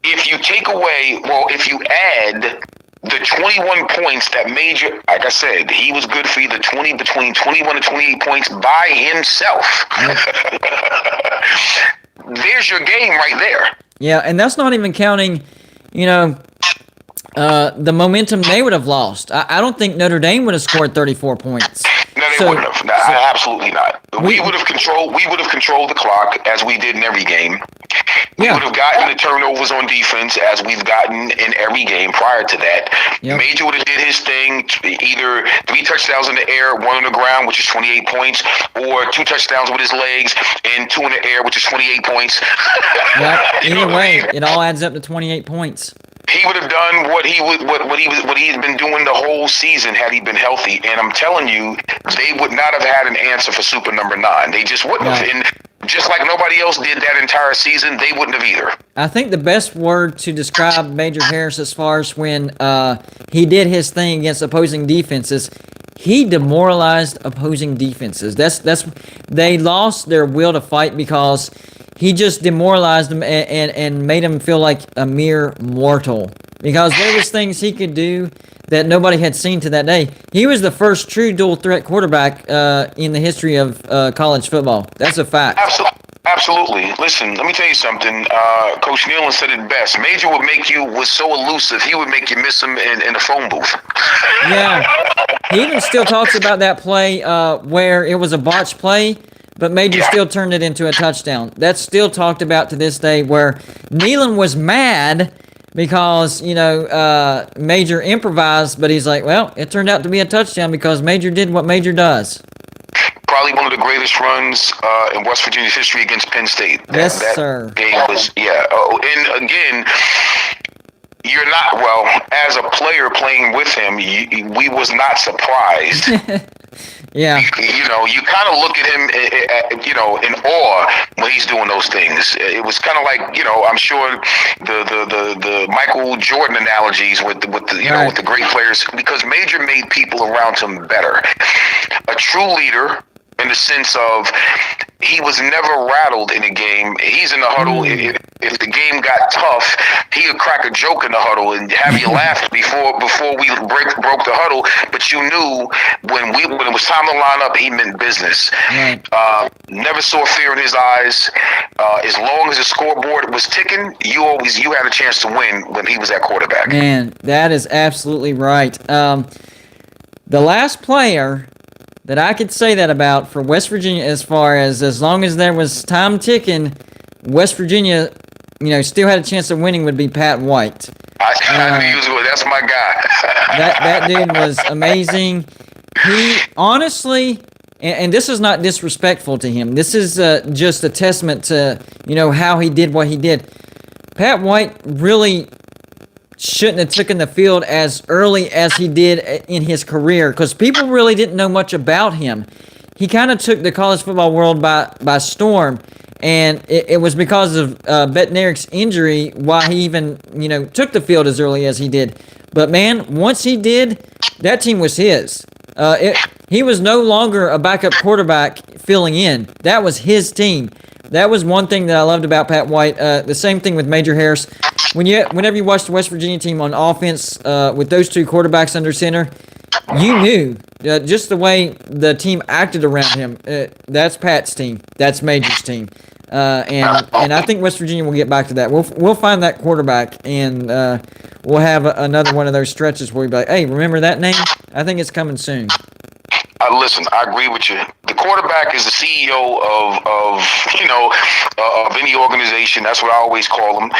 If you take away, if you add the 21 points that Major, like I said, he was good for between 21 and 28 points by himself. There's your game right there. Yeah, and that's not even counting, the momentum they would have lost. I don't think Notre Dame would have scored 34 points. No, they wouldn't have. Absolutely not. We would have controlled the clock as we did in every game. We would have gotten the turnovers on defense as we've gotten in every game prior to that. Major would have did his thing, either 3 touchdowns in the air, 1 on the ground, which is 28 points, or 2 touchdowns with his legs and 2 in the air, which is 28 points. Either way, it all adds up to 28 points. He would have done what he had been doing the whole season had he been healthy. And I'm telling you, they would not have had an answer for Super Number 9. They just wouldn't have. And just like nobody else did that entire season, they wouldn't have either. I think the best word to describe Major Harris as far as when he did his thing against opposing defenses, he demoralized opposing defenses. They lost their will to fight because he just demoralized them and made them feel like a mere mortal. Because there was things he could do that nobody had seen to that day. He was the first true dual-threat quarterback in the history of college football. That's a fact. Absolutely. Listen, let me tell you something. Coach Nealon said it best. Major was so elusive, he would make you miss him in the phone booth. Yeah. He even still talks about that play where it was a botched play, but Major still turned it into a touchdown. That's still talked about to this day, where Nealon was mad because, Major improvised, but he's like, well, it turned out to be a touchdown because Major did what Major does. Probably one of the greatest runs in West Virginia's history against Penn State. That game was, and again, you're not, as a player playing with him, we was not surprised. Yeah. You kind of look at him, in awe when he's doing those things. It was kind of like, I'm sure the Michael Jordan analogies with the great players, because Major made people around him better. A true leader, in the sense of he was never rattled in a game. He's in the huddle. If the game got tough, he would crack a joke in the huddle and have you laugh before we broke the huddle. But you knew when it was time to line up, he meant business. Never saw fear in his eyes. As long as the scoreboard was ticking, you had a chance to win when he was at quarterback. Man, that is absolutely right. The last player that I could say that about for West Virginia, as long as there was time ticking, West Virginia, still had a chance of winning, would be Pat White. I knew he was good. That's my guy. that dude was amazing. He honestly, and this is not disrespectful to him. This is just a testament to how he did what he did. Pat White really shouldn't have taken the field as early as he did in his career, because people really didn't know much about him. He kind of took the college football world by storm, and it was because of Bednarik's injury why he even took the field as early as he did. But man, once he did, that team was his. He was no longer a backup quarterback filling in. That was his team. That was one thing that I loved about Pat White. The same thing with Major Harris. Whenever you watched the West Virginia team on offense with those two quarterbacks under center, you knew just the way the team acted around him. That's Pat's team. That's Major's team. And I think West Virginia will get back to that. We'll find that quarterback, and we'll have another one of those stretches where we'll be like, hey, remember that name? I think it's coming soon. Listen, I agree with you. The quarterback is the CEO of any organization. That's what I always call them,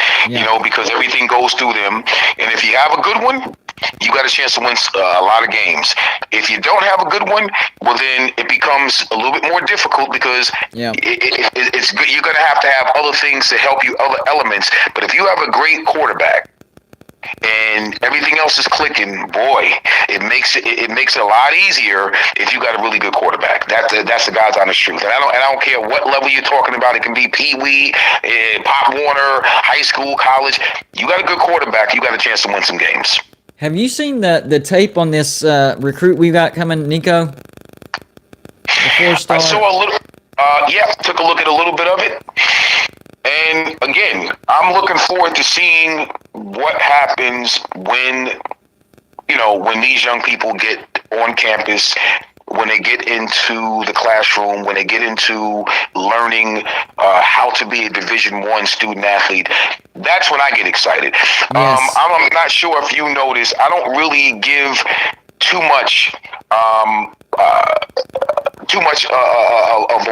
because everything goes through them. And if you have a good one, you got a chance to win a lot of games. If you don't have a good one, well, then it becomes a little bit more difficult, because it's good. You're going to have other things to help you, other elements. But if you have a great quarterback, and everything else is clicking, boy, it makes it a lot easier if you got a really good quarterback. That's the God's honest truth. And I don't care what level you're talking about. It can be Pee Wee, Pop Warner, high school, college. You got a good quarterback, you got a chance to win some games. Have you seen the tape on this recruit we got coming, Nico? I saw a little. Took a look at a little bit of it. And again, I'm looking forward to seeing what happens when these young people get on campus, when they get into the classroom, when they get into learning how to be a Division I student athlete. That's when I get excited. Yes. I'm not sure if you notice, I don't really give too much of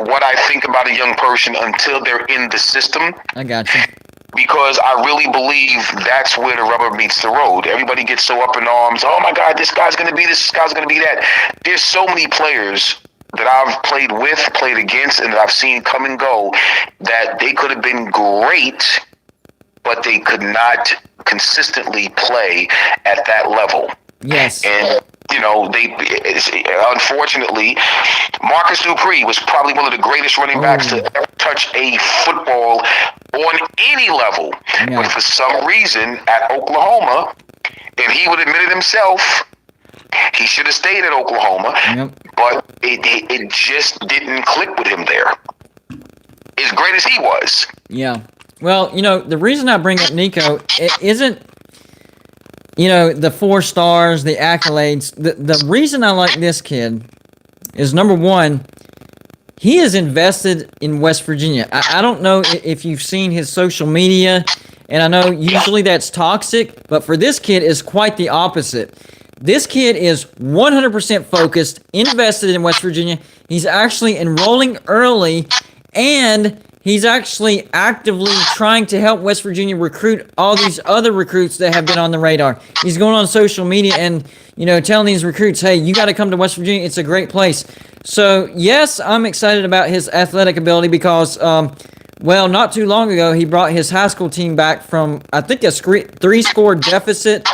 what I think about a young person until they're in the system. I got you. because I really believe that's where the rubber meets the road. Everybody gets so up in arms. Oh my God, this guy's going to be this guy's going to be that. There's so many players that I've played with, played against, and that I've seen come and go that they could have been great, but they could not consistently play at that level. Yes. And they unfortunately, Marcus Dupree was probably one of the greatest running backs to ever touch a football on any level. Yeah. But for some reason at Oklahoma, and he would admit it himself, he should have stayed at Oklahoma, but it just didn't click with him there. As great as he was. Yeah. Well, the reason I bring up Nico, it isn't, the 4 stars, the accolades. The reason I like this kid is, number one, he is invested in West Virginia. I don't know if you've seen his social media, and I know usually that's toxic, but for this kid, it's quite the opposite. This kid is 100% focused, invested in West Virginia. He's actually enrolling early, and he's actually actively trying to help West Virginia recruit all these other recruits that have been on the radar. He's going on social media and, telling these recruits, hey, you got to come to West Virginia. It's a great place. So, yes, I'm excited about his athletic ability because, not too long ago, he brought his high school team back from, I think, a 3-score deficit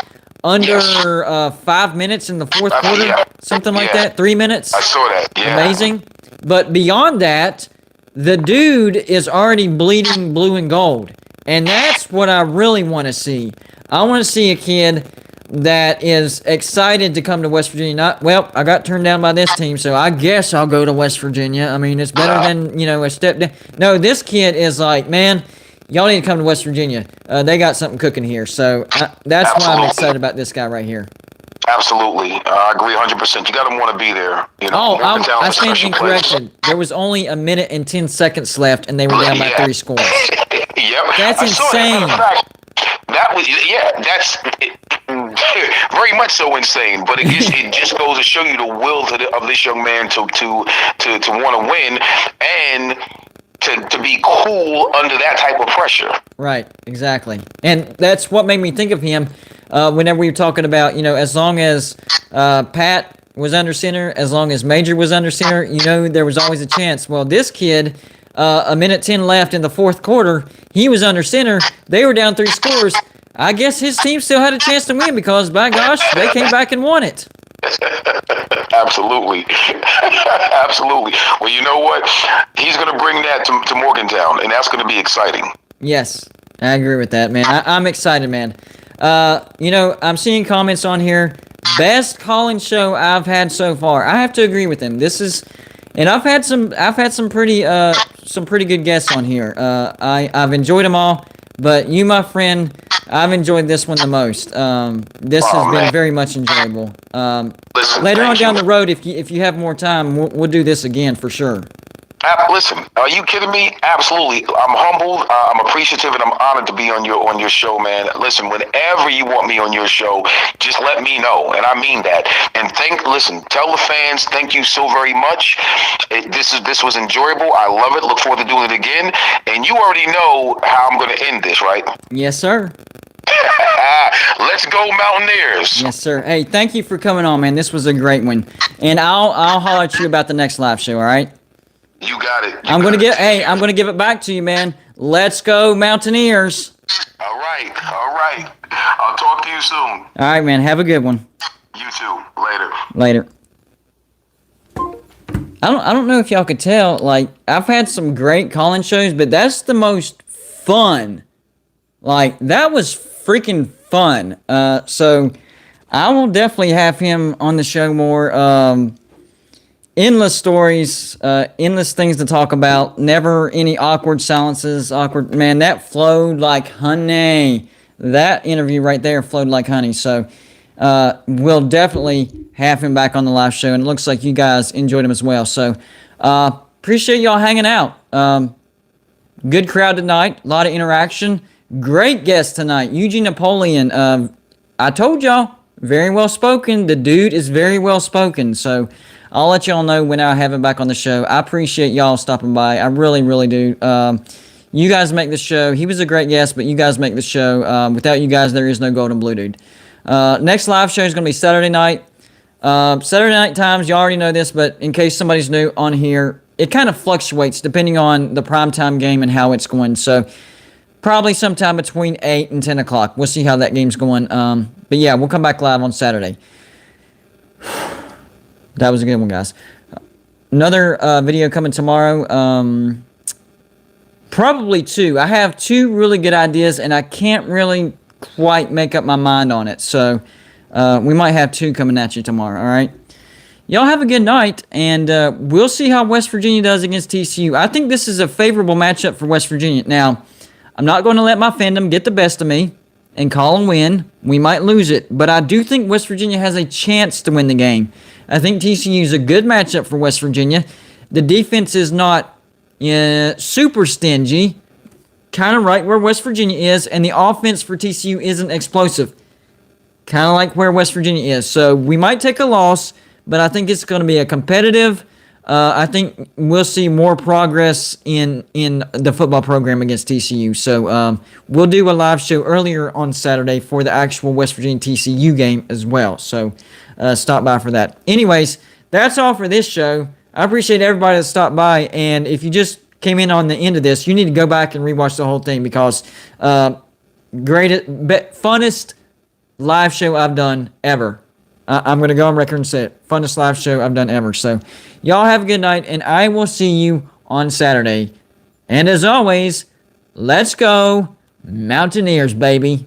under 5 minutes in the fourth quarter, something like that, 3 minutes. I saw that, yeah. Amazing. But beyond that, the dude is already bleeding blue and gold. And that's what I really want to see. I want to see a kid that is excited to come to West Virginia. I got turned down by this team, so I guess I'll go to West Virginia. I mean, it's better than, a step down. No, this kid is like, man, y'all need to come to West Virginia. They got something cooking here. So that's why I'm excited about this guy right here. Absolutely. I agree 100%. You got to want to be there. I stand incorrected. There was only a minute and 10 seconds left, and they were down by 3 scores. Yep. That's insane. That was, that's very much so insane. But it just goes to show you the will of this young man to want to win and to be cool under that type of pressure. Right, exactly. And that's what made me think of him whenever we were talking about, as long as Pat was under center, as long as Major was under center, there was always a chance. Well, this kid, a minute 10 left in the fourth quarter, he was under center. They were down 3 scores. I guess his team still had a chance to win because, by gosh, they came back and won it. Absolutely. Absolutely. Well, you know what? He's going to bring that to Morgantown, and that's going to be exciting. Yes, I agree with that, man. I'm excited, man. I'm seeing comments on here. Best call-in show I've had so far. I have to agree with him. And I've had some pretty good guests on here. I've enjoyed them all, but you, my friend, I've enjoyed this one the most. This has been very much enjoyable. Later on down the road, if you have more time, we'll do this again for sure. Listen, are you kidding me? Absolutely. I'm humbled. I'm appreciative, and I'm honored to be on your show, man. Listen, whenever you want me on your show, just let me know, and I mean that. And tell the fans, thank you so very much. This was enjoyable. I love it. Look forward to doing it again. And you already know how I'm going to end this, right? Yes, sir. Let's go Mountaineers. Yes, sir. Hey, thank you for coming on, man. This was a great one. And I'll holler at you about the next live show, all right? You got it. I'm gonna give it back to you, man. Let's go Mountaineers. All right. I'll talk to you soon. All right, man. Have a good one. You too. Later. I don't know if y'all could tell. Like, I've had some great call-in shows, but that's the most fun. Like, that was freaking fun. So I will definitely have him on the show more. Endless stories, endless things to talk about. Never any awkward silences. Man, that flowed like honey. That interview right there flowed like honey. So we'll definitely have him back on the live show. And it looks like you guys enjoyed him as well. So appreciate y'all hanging out. Good crowd tonight. A lot of interaction. Great guest tonight. Eugene Napoleon. I told y'all, very well spoken. The dude is very well spoken. So I'll let y'all know when I have him back on the show. I appreciate y'all stopping by. I really, really do. You guys make the show. He was a great guest, but you guys make the show. Without you guys, there is no Golden Blue Dude. Next live show is going to be Saturday night. Saturday night times, you already know this, but in case somebody's new on here, it kind of fluctuates depending on the primetime game and how it's going. So probably sometime between 8 and 10 o'clock. We'll see how that game's going. But yeah, we'll come back live on Saturday. That was a good one, guys. Another video coming tomorrow. Probably 2. I have 2 really good ideas, and I can't really quite make up my mind on it. So we might have 2 coming at you tomorrow, all right? Y'all have a good night, and we'll see how West Virginia does against TCU. I think this is a favorable matchup for West Virginia. Now, I'm not going to let my fandom get the best of me and call and win. We might lose it, but I do think West Virginia has a chance to win the game. I think TCU is a good matchup for West Virginia. The defense is not super stingy, kind of right where West Virginia is, and the offense for TCU isn't explosive, kind of like where West Virginia is. So we might take a loss, but I think it's going to be a competitive. I think we'll see more progress in the football program against TCU. So we'll do a live show earlier on Saturday for the actual West Virginia TCU game as well. So stop by for that. Anyways, that's all for this show. I appreciate everybody that stopped by. And if you just came in on the end of this, you need to go back and rewatch the whole thing because funnest live show I've done ever. I'm going to go on record and say it. Funnest live show I've done ever. So, y'all have a good night, and I will see you on Saturday. And as always, let's go Mountaineers, baby.